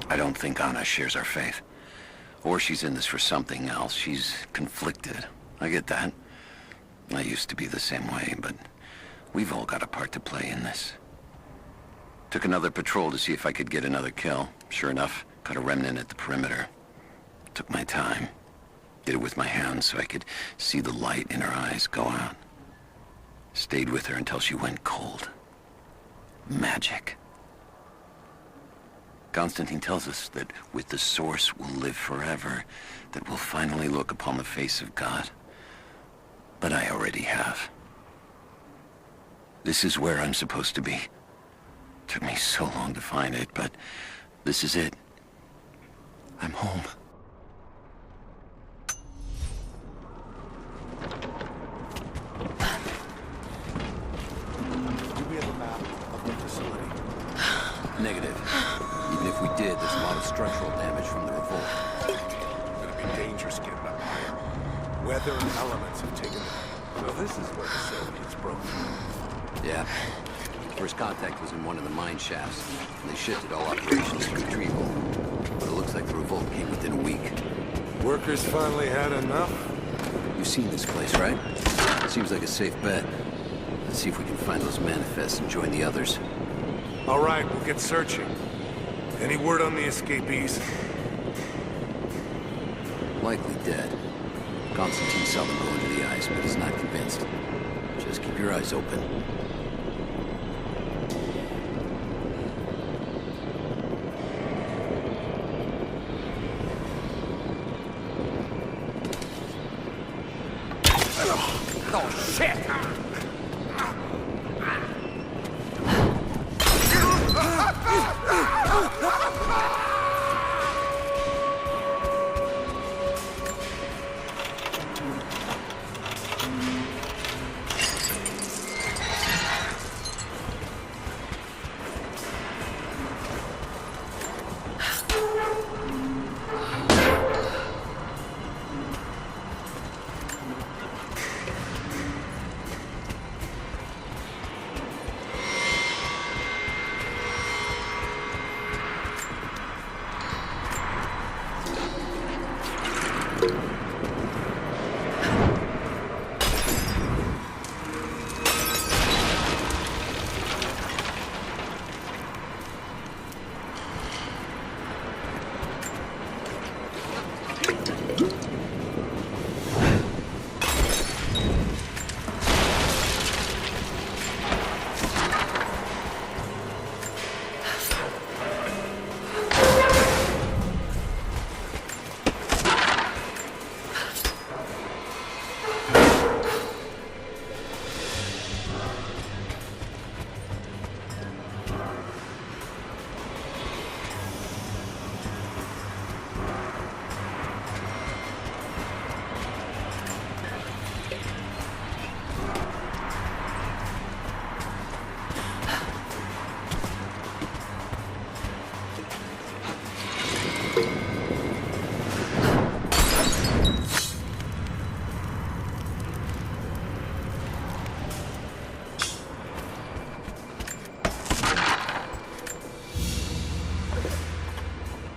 Speaker 19: I don't think Anna shares our faith. Or she's in this for something else. She's conflicted. I get that. I used to be the same way, but we've all got a part to play in this. Took another patrol to see if I could get another kill. Sure enough, got a remnant at the perimeter. Took my time. Did it with my hands so I could see the light in her eyes go out. Stayed with her until she went cold. Magic. Constantine tells us that with the Source we'll live forever, that we'll finally look upon the face of God. But I already have. This is where I'm supposed to be. Took me so long to find it, but this is it. I'm home. if we did, there's a lot of structural damage from the revolt.
Speaker 18: It'll be dangerous getting up higher. Weather and elements have taken them.
Speaker 19: So this is where the Soviets broke through. Yeah. First contact was in one of the mine shafts, and they shifted all operations to retrieval. But it looks like the revolt came within a week.
Speaker 18: Workers finally had enough?
Speaker 19: You've seen this place, right? Seems like a safe bet. Let's see if we can find those manifests and join the others.
Speaker 18: All right, we'll get searching. Any word on the escapees?
Speaker 19: Likely dead. Constantine saw them go into the ice, but he's not convinced. Just keep your eyes open.
Speaker 17: Oh, shit!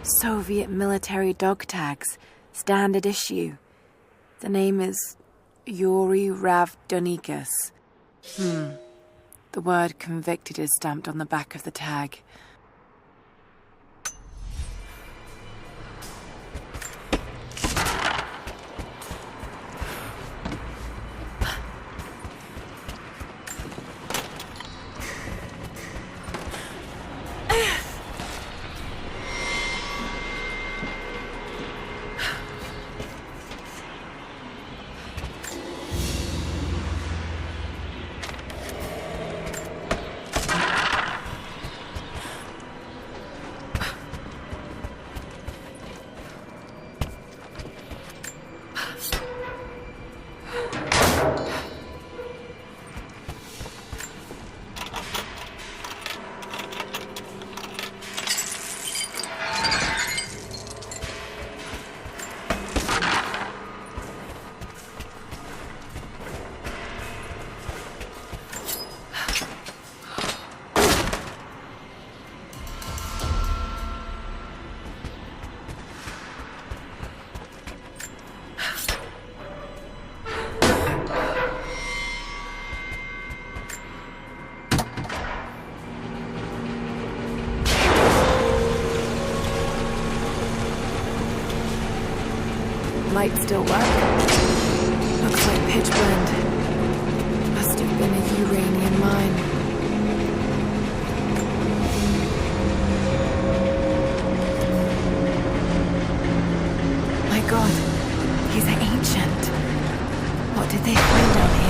Speaker 2: Soviet military dog tags, standard issue. The name is Yuri Ravdonikas. The word convicted is stamped on the back of the tag. Light still work. Looks like pitch blend. Must have been a uranium mine. My God, he's ancient. What did they find down here?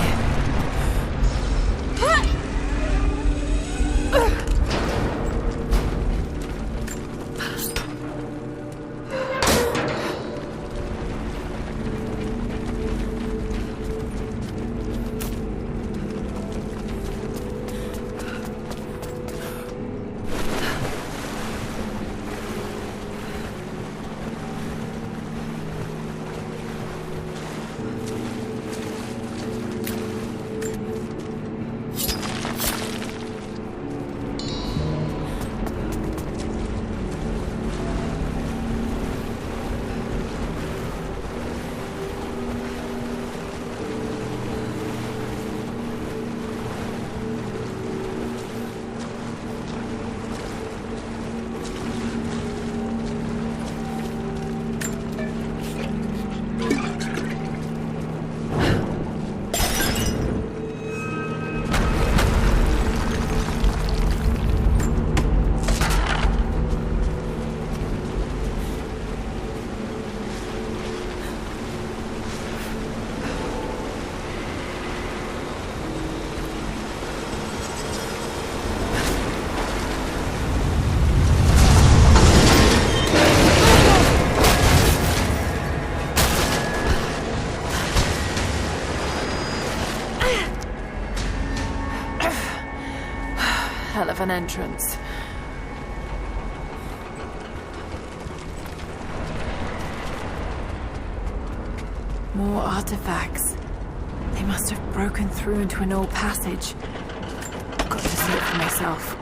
Speaker 2: an entrance. More artifacts. They must have broken through into an old passage. I've got to see it for myself.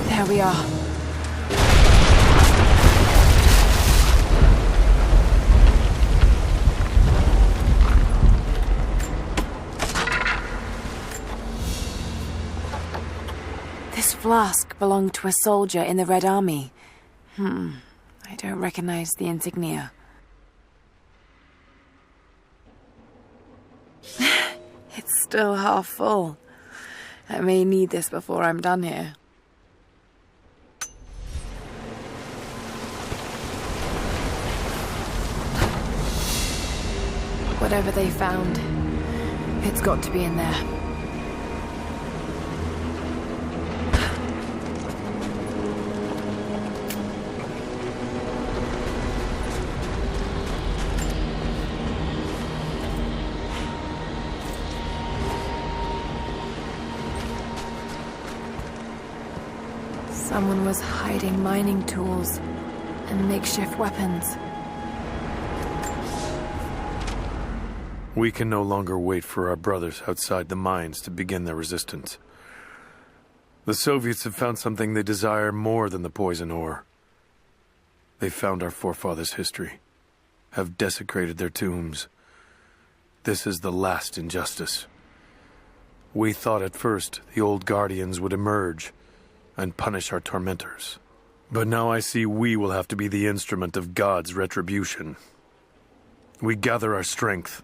Speaker 2: There we are. This flask belonged to a soldier in the Red Army. I don't recognize the insignia. It's still half full. I may need this before I'm done here. Whatever they found, it's got to be in there. Someone was hiding mining tools and makeshift weapons.
Speaker 10: We can no longer wait for our brothers outside the mines to begin their resistance. The Soviets have found something they desire more than the poison ore. They found our forefathers' history, have desecrated their tombs. This is the last injustice. We thought at first the old guardians would emerge and punish our tormentors. But now I see we will have to be the instrument of God's retribution. We gather our strength,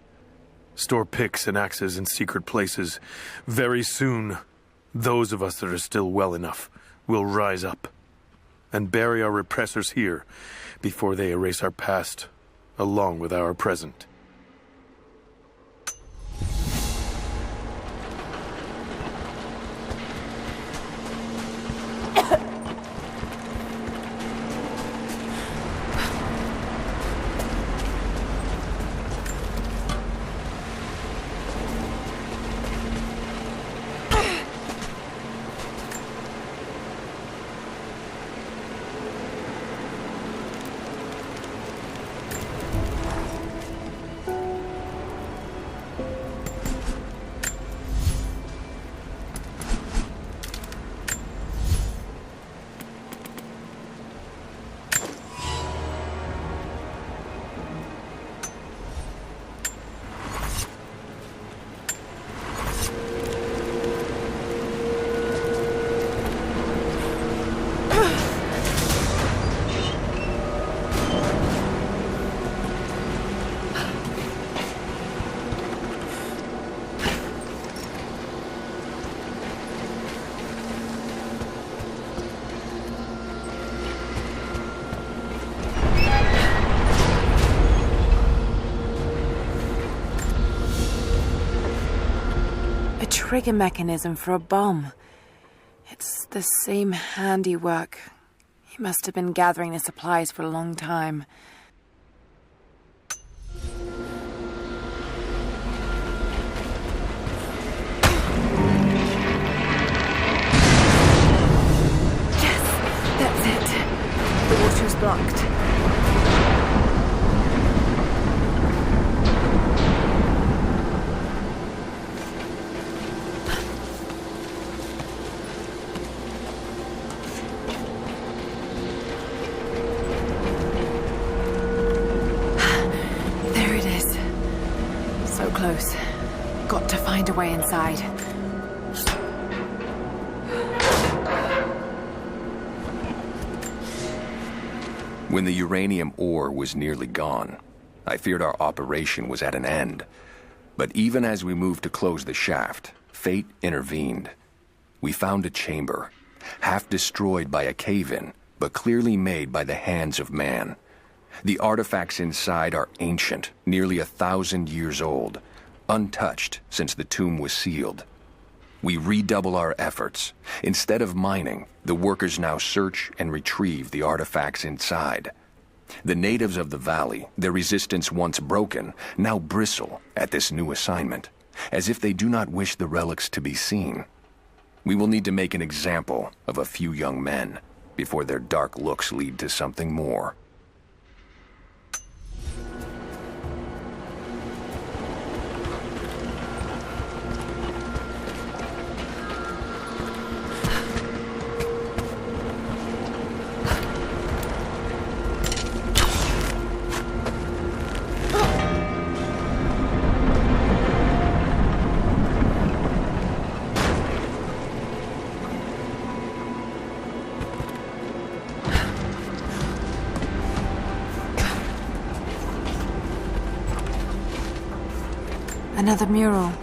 Speaker 10: store picks and axes in secret places. Very soon, those of us that are still well enough will rise up and bury our repressors here before they erase our past along with our present.
Speaker 2: Trigger mechanism for a bomb. It's the same handiwork. He must have been gathering the supplies for a long time. Yes, that's it. The water's blocked. Close. Got to find a way inside.
Speaker 8: When the uranium ore was nearly gone, I feared our operation was at an end. But even as we moved to close the shaft, fate intervened. We found a chamber, half destroyed by a cave-in, but clearly made by the hands of man. The artifacts inside are ancient, nearly 1,000 years old, untouched since the tomb was sealed. We redouble our efforts. Instead of mining, the workers now search and retrieve the artifacts inside. The natives of the valley, their resistance once broken, now bristle at this new assignment, as if they do not wish the relics to be seen. We will need to make an example of a few young men before their dark looks lead to something more.
Speaker 2: Another mural.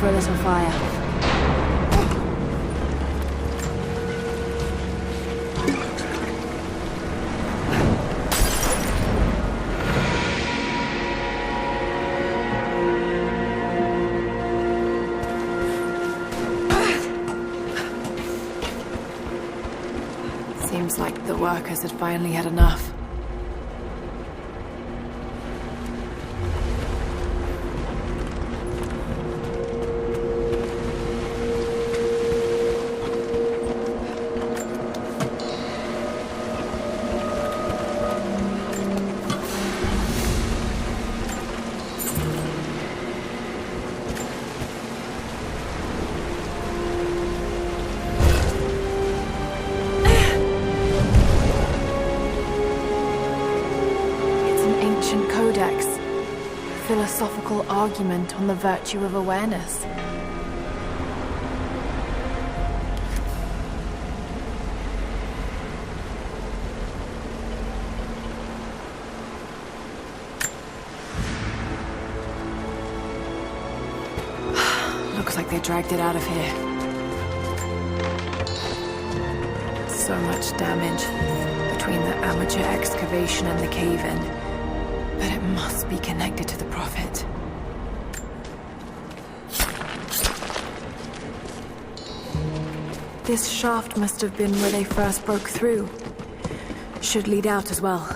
Speaker 2: For a little fire. Seems like the workers had finally had enough. Philosophical argument on the virtue of awareness. Looks like they dragged it out of here. So much damage between the amateur excavation and the cave-in. But it must be connected to the Prophet. This shaft must have been where they first broke through. Should lead out as well.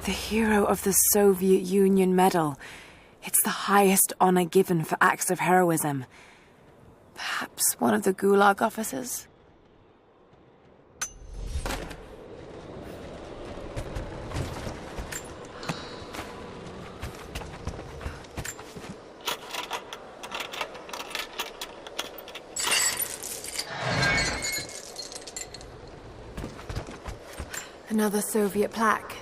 Speaker 2: The hero of the Soviet Union Medal. It's the highest honor given for acts of heroism. Perhaps one of the Gulag officers? Another Soviet plaque.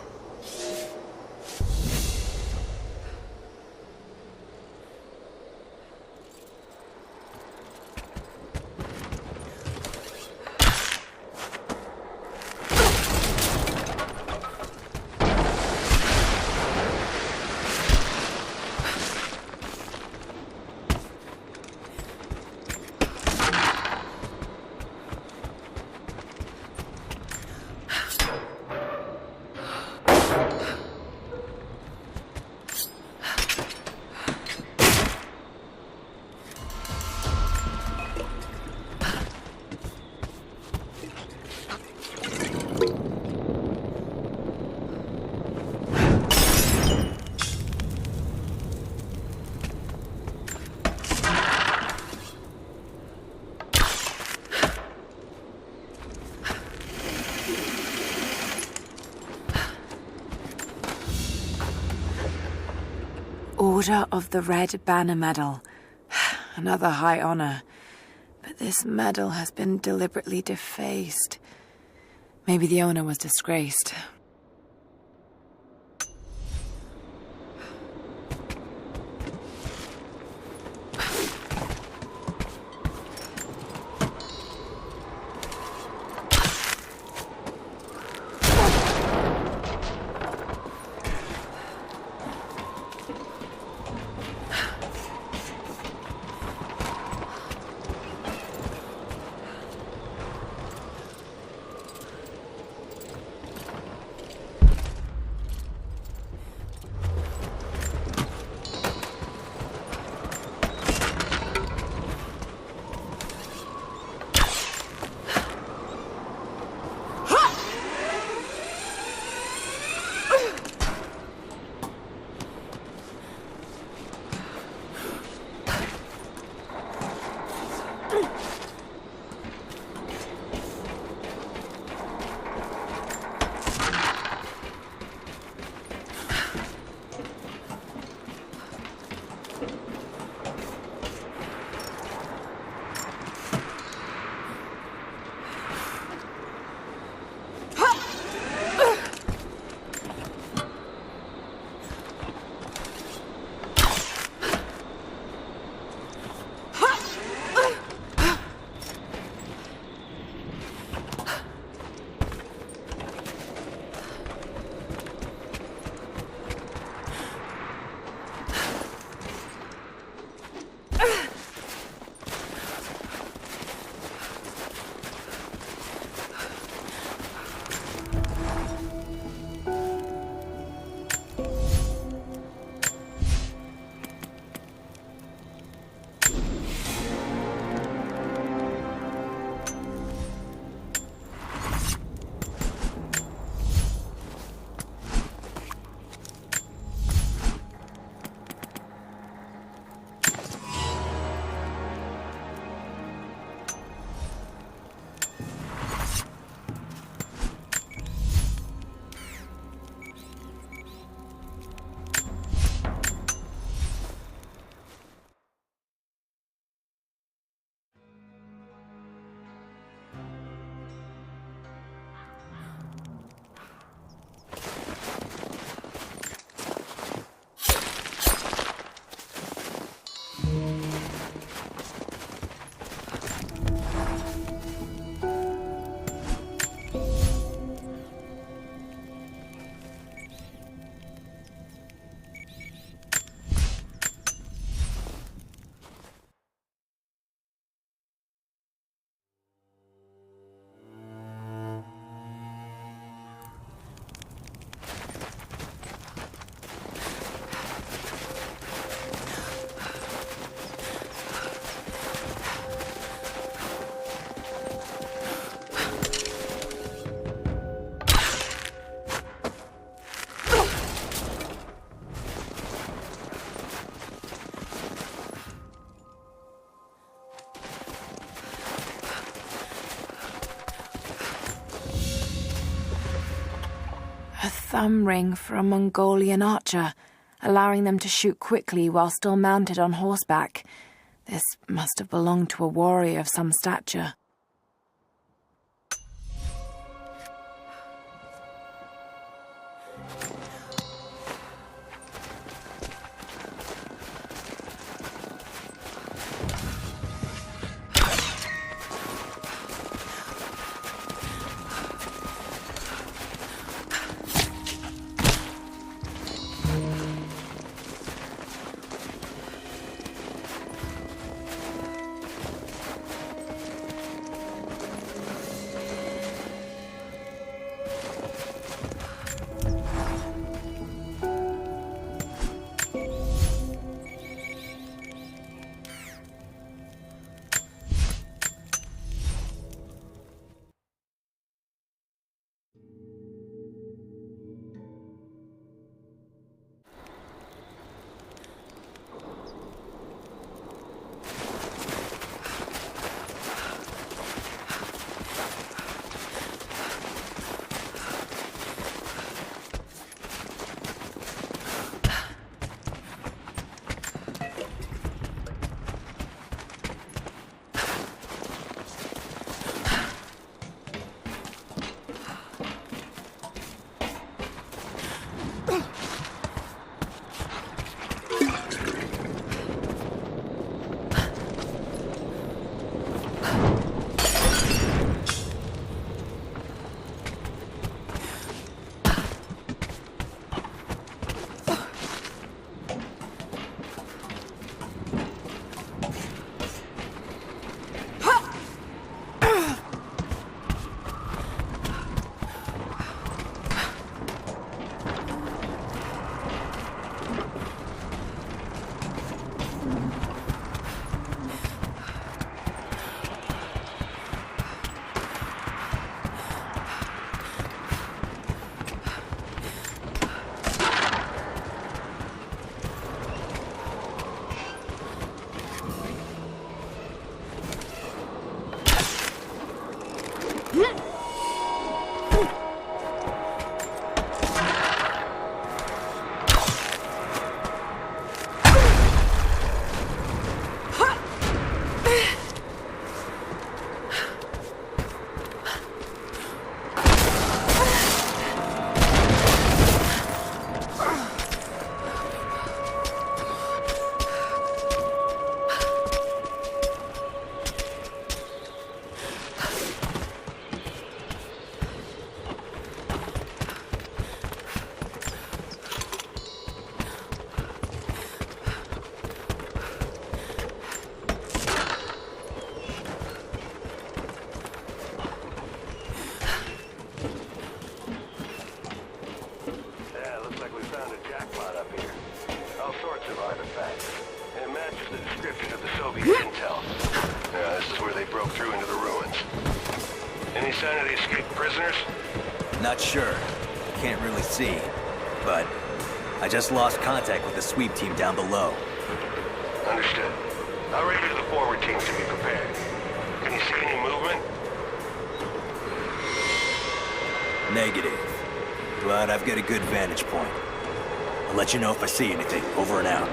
Speaker 2: Order of the Red Banner Medal. Another high honor. But this medal has been deliberately defaced. Maybe the owner was disgraced. A thumb ring for a Mongolian archer, allowing them to shoot quickly while still mounted on horseback. This must have belonged to a warrior of some stature.
Speaker 12: Not sure. Can't really see. But I just lost contact with the sweep team down below.
Speaker 18: Understood. I'll radio the forward team to be prepared. Can you see any movement?
Speaker 12: Negative. But I've got a good vantage point. I'll let you know if I see anything. Over and out.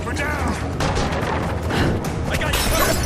Speaker 17: We're down! I got you covered!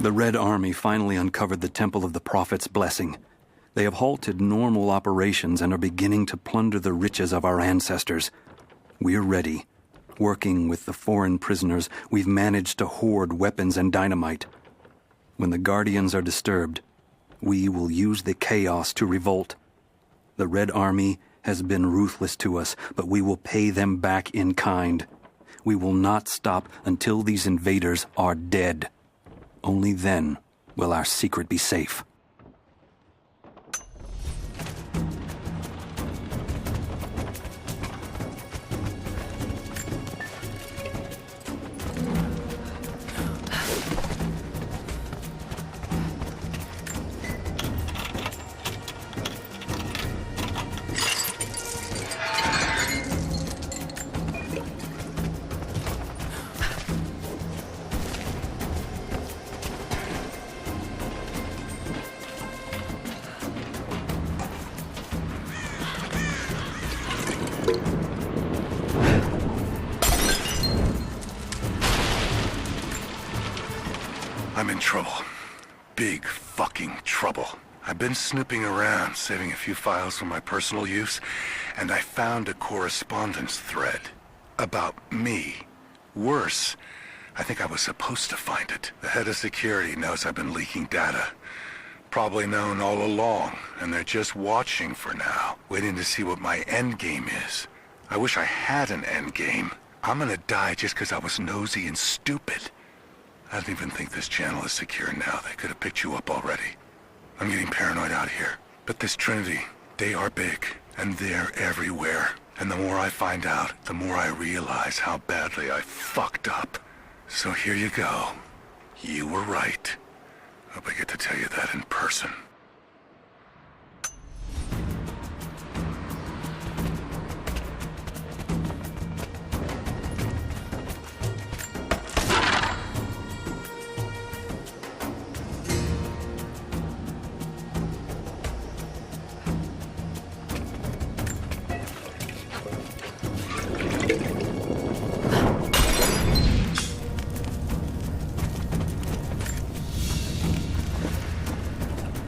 Speaker 1: The Red Army finally uncovered the Temple of the Prophet's Blessing. They have halted normal operations and are beginning to plunder the riches of our ancestors. We're ready. Working with the foreign prisoners, we've managed to hoard weapons and dynamite. When the Guardians are disturbed, we will use the chaos to revolt. The Red Army has been ruthless to us, but we will pay them back in kind. We will not stop until these invaders are dead. Only then will our secret be safe.
Speaker 20: I'm in trouble. Big fucking trouble. I've been snooping around, saving a few files for my personal use, and I found a correspondence thread about me. Worse, I think I was supposed to find it. The head of security knows I've been leaking data. Probably known all along, and they're just watching for now, waiting to see what my endgame is. I wish I had an endgame. I'm gonna die just because I was nosy and stupid. I don't even think this channel is secure now. They could have picked you up already. I'm getting paranoid out here. But this Trinity, they are big, and they're everywhere. And the more I find out, the more I realize how badly I fucked up. So here you go. You were right. Hope I get to tell you that in person.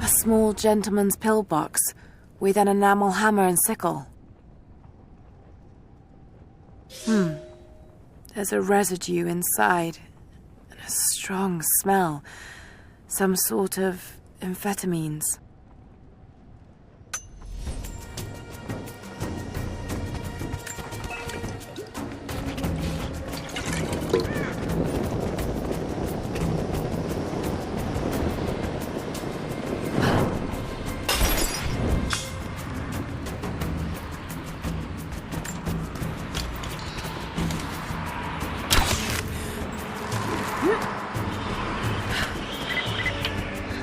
Speaker 2: Small gentleman's pillbox with an enamel hammer and sickle. There's a residue inside and a strong smell. Some sort of amphetamines.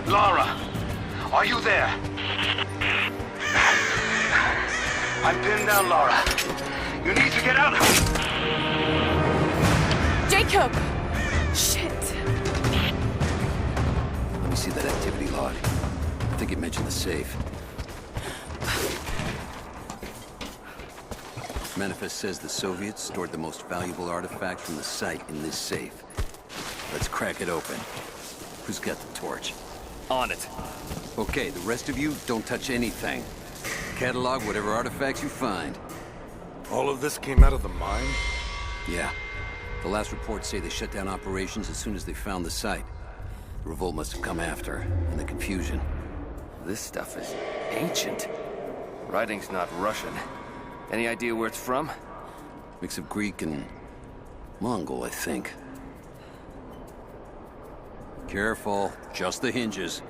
Speaker 17: Lara, are you there? I'm pinned down, Lara. You need to get out.
Speaker 4: Jacob! Shit.
Speaker 19: Let me see that activity log. I think it mentioned the safe. Manifest says the Soviets stored the most valuable artifacts from the site in this safe. Let's crack it open. Who's got the torch?
Speaker 12: On it.
Speaker 19: Okay, the rest of you, don't touch anything. Catalog whatever artifacts you find.
Speaker 20: All of this came out of the mine?
Speaker 19: Yeah. The last reports say they shut down operations as soon as they found the site. The revolt must have come after, in the confusion.
Speaker 12: This stuff is ancient. Writing's not Russian. Any idea where it's from?
Speaker 19: Mix of Greek and Mongol, I think. Careful, just the hinges.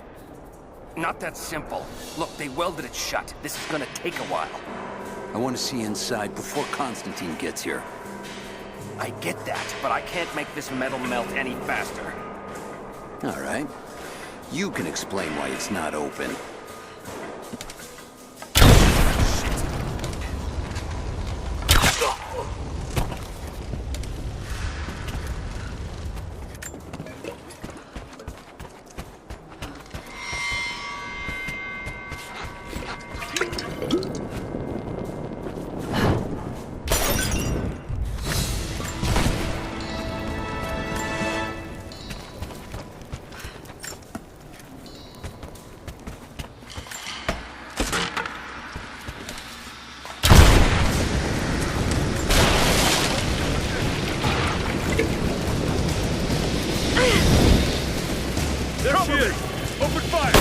Speaker 12: Not that simple. Look, they welded it shut. This is gonna take a while.
Speaker 19: I want to see inside before Constantine gets here.
Speaker 12: I get that, but I can't make this metal melt any faster.
Speaker 19: All right. You can explain why it's not open.
Speaker 10: Open fire!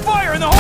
Speaker 6: Fire in the hole!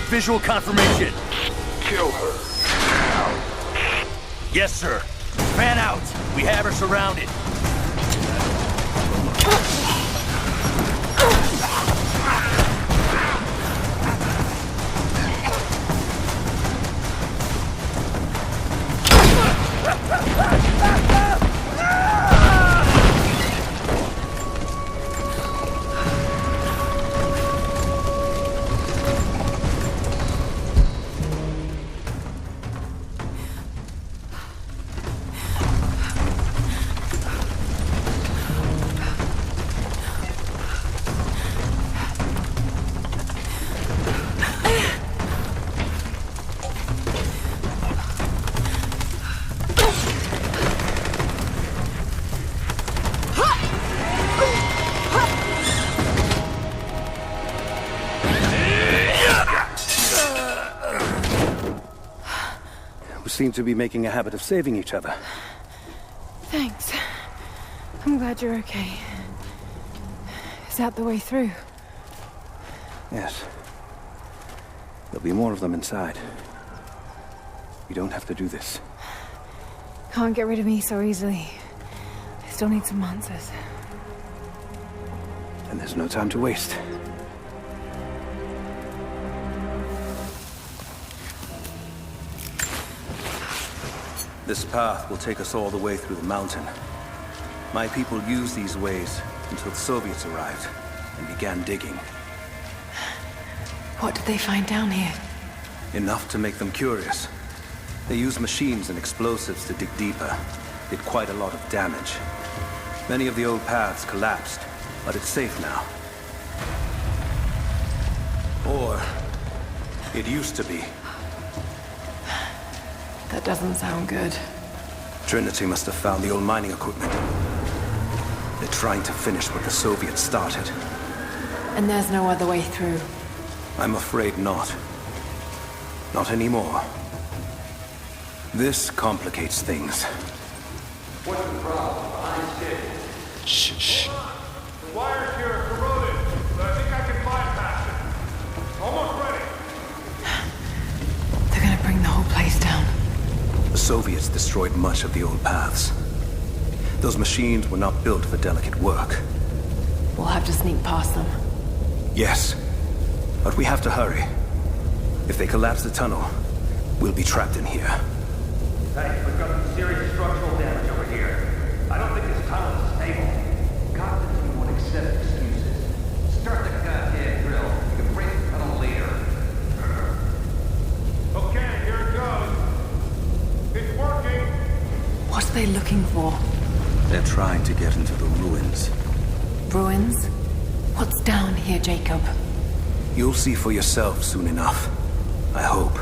Speaker 12: Visual confirmation.
Speaker 11: Kill her.
Speaker 12: Yes, sir. Fan out. We have her surrounded.
Speaker 9: Seem to be making a habit of saving each other.
Speaker 2: Thanks. I'm glad you're okay. Is that the way through?
Speaker 9: Yes. There'll be more of them inside. You don't have to do this.
Speaker 2: Can't get rid of me so easily. I still need some answers.
Speaker 9: And there's no time to waste. This path will take us all the way through the mountain. My people used these ways until the Soviets arrived and began digging.
Speaker 2: What did they find down here?
Speaker 9: Enough to make them curious. They used machines and explosives to dig deeper. Did quite a lot of damage. Many of the old paths collapsed, but it's safe now. Or it used to be.
Speaker 2: That doesn't sound good.
Speaker 9: Trinity must have found the old mining equipment. They're trying to finish what the Soviets started.
Speaker 2: And there's no other way through?
Speaker 9: I'm afraid not. Not anymore. This complicates things.
Speaker 17: What's the problem? Behind schedule.
Speaker 9: Shh.
Speaker 17: The wires here are corroded, but I think I can bypass it. Almost ready.
Speaker 2: They're gonna bring the whole place down.
Speaker 9: The Soviets destroyed much of the old paths. Those machines were not built for delicate work.
Speaker 2: We'll have to sneak past them.
Speaker 9: Yes, but we have to hurry. If they collapse the tunnel, we'll be trapped in here.
Speaker 17: Hey, we've got some serious structural damage over here. I don't think this tunnel is stable. Captain, you won't accept excuses. Start the goddamn drill. You can break the tunnel later. Okay, here it goes. It's working.
Speaker 2: What are they looking for?
Speaker 9: They're trying to get into the ruins.
Speaker 2: Ruins? What's down here, Jacob?
Speaker 9: You'll see for yourself soon enough. I hope.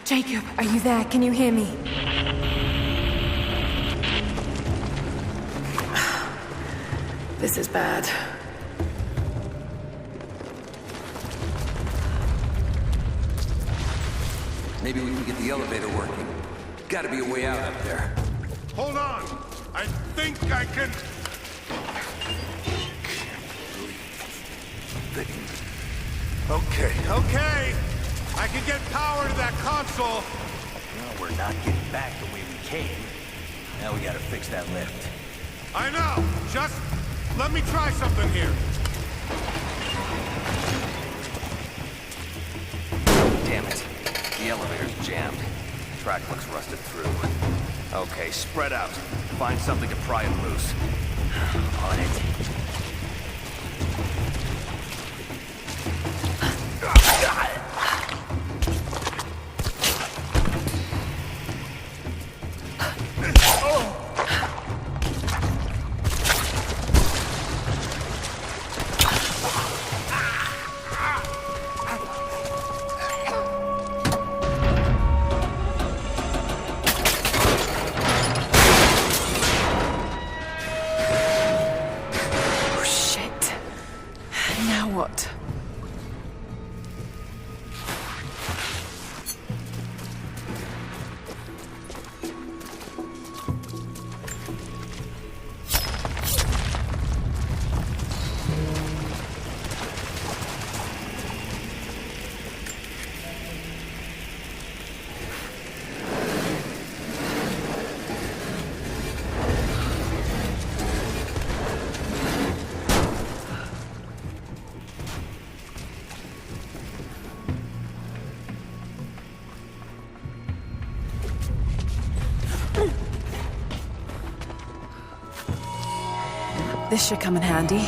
Speaker 2: Jacob, are you there? Can you hear me? This is bad.
Speaker 12: Maybe we can get the elevator working. Gotta be a way out up there.
Speaker 20: Hold on! I think I can... Okay. I can get power to that console.
Speaker 12: Well, we're not getting back the way we came. Now we gotta fix that lift.
Speaker 20: I know. Just let me try something here.
Speaker 12: Damn it. The elevator's jammed. Track looks rusted through. Okay, spread out. Find something to pry it loose. On it.
Speaker 2: This should come in handy.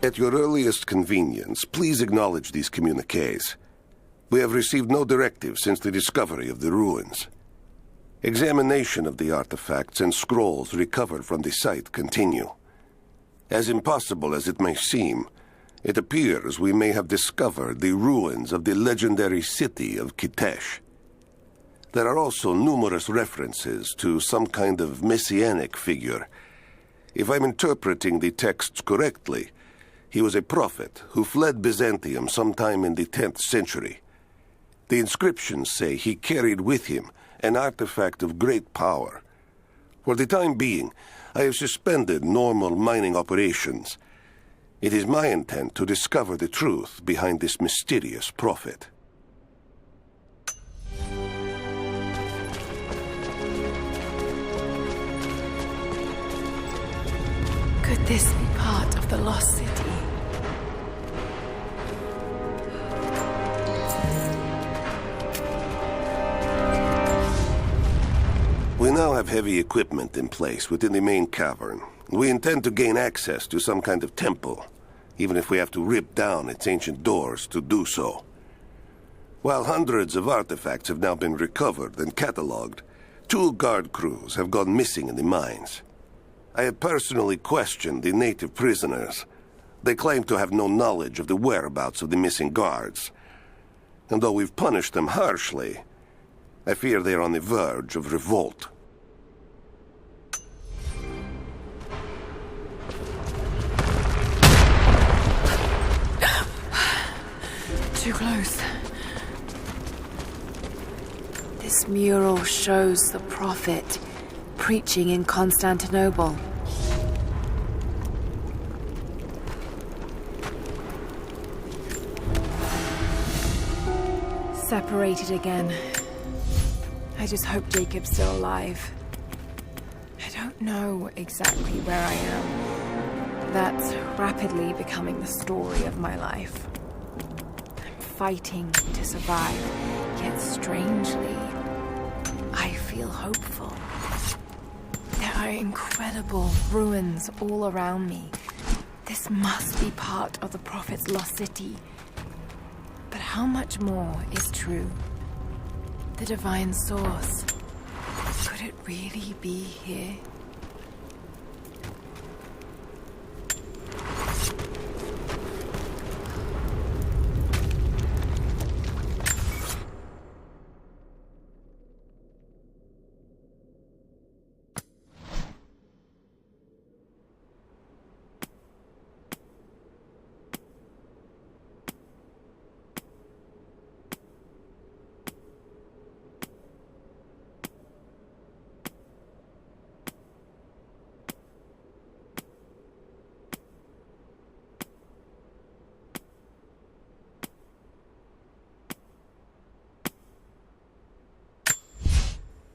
Speaker 18: At your earliest convenience, please acknowledge these communiques. We have received no directive since the discovery of the ruins. Examination of the artifacts and scrolls recovered from the site continue. As impossible as it may seem, it appears we may have discovered the ruins of the legendary city of Kitesh. There are also numerous references to some kind of messianic figure. If I'm interpreting the texts correctly, he was a prophet who fled Byzantium sometime in the 10th century. The inscriptions say he carried with him an artifact of great power. For the time being, I have suspended normal mining operations. It is my intent to discover the truth behind this mysterious prophet.
Speaker 2: Could this be part of the lost city?
Speaker 18: We now have heavy equipment in place within the main cavern. We intend to gain access to some kind of temple, even if we have to rip down its ancient doors to do so. While hundreds of artifacts have now been recovered and catalogued, 2 guard crews have gone missing in the mines. I have personally questioned the native prisoners. They claim to have no knowledge of the whereabouts of the missing guards. And though we've punished them harshly, I fear they are on the verge of revolt.
Speaker 2: Too close. This mural shows the prophet preaching in Constantinople. Separated again. I just hope Jacob's still alive. I don't know exactly where I am. That's rapidly becoming the story of my life. I'm fighting to survive, yet strangely, I feel hopeful. There are incredible ruins all around me. This must be part of the Prophet's lost city. But how much more is true? The divine source. Could it really be here?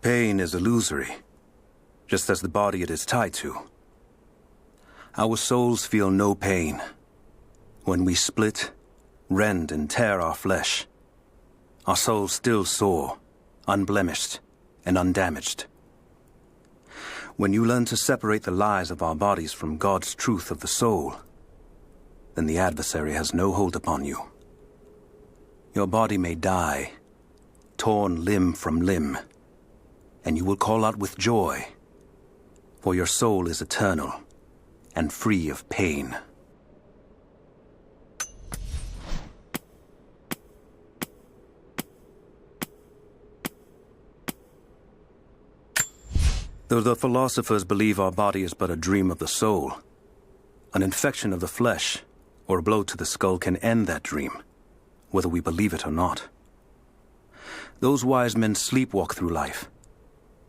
Speaker 9: Pain is illusory, just as the body it is tied to. Our souls feel no pain. When we split, rend and tear our flesh, our souls still soar, unblemished and undamaged. When you learn to separate the lies of our bodies from God's truth of the soul, then the adversary has no hold upon you. Your body may die, torn limb from limb, and you will call out with joy, for your soul is eternal and free of pain. Though the philosophers believe our body is but a dream of the soul, an infection of the flesh or a blow to the skull can end that dream, whether we believe it or not. Those wise men sleepwalk through life,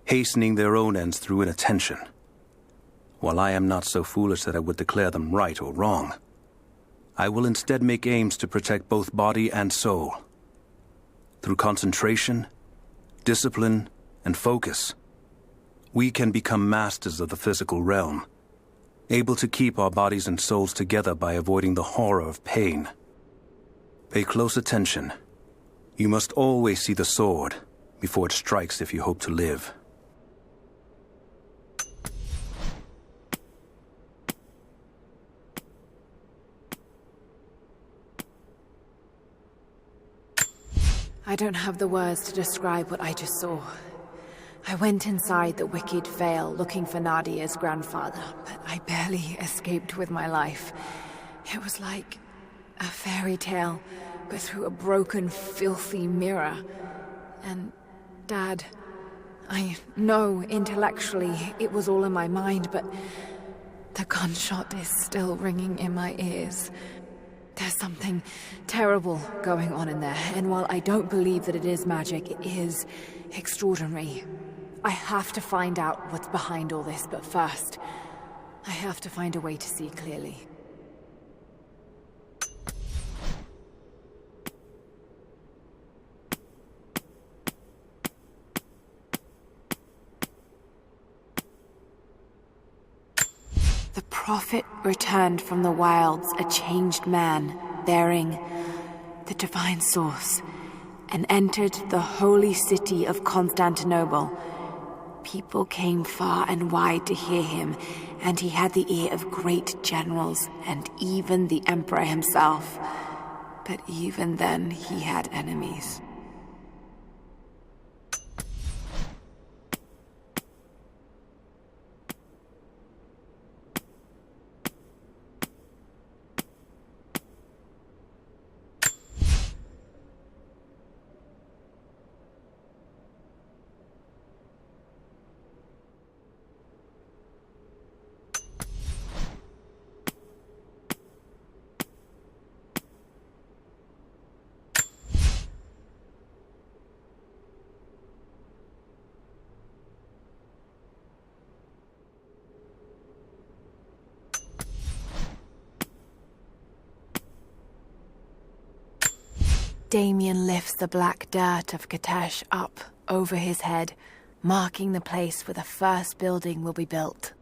Speaker 9: hastening their own ends through inattention, while I am not so foolish that I would declare them right or wrong. I will instead make aims to protect both body and soul. Through concentration, discipline, and focus, we can become masters of the physical realm, able to keep our bodies and souls together by avoiding the horror of pain. Pay close attention. You must always see the sword before it strikes if you hope to live.
Speaker 2: I don't have the words to describe what I just saw. I went inside the wicked VALE looking for Nadia's grandfather, but I barely escaped with my life. It was like a fairy tale, but through a broken, filthy mirror. And Dad, I know intellectually it was all in my mind, but the gunshot is still ringing in my ears. There's something terrible going on in there, and while I don't believe that it is magic, it is extraordinary. I have to find out what's behind all this, but first, I have to find a way to see clearly. The prophet returned from the wilds a changed man, bearing the divine source, and entered the holy city of Constantinople. People came far and wide to hear him, and he had the ear of great generals and even the emperor himself. But even then, he had enemies. Damien lifts the black dirt of Katesh up over his head, marking the place where the first building will be built.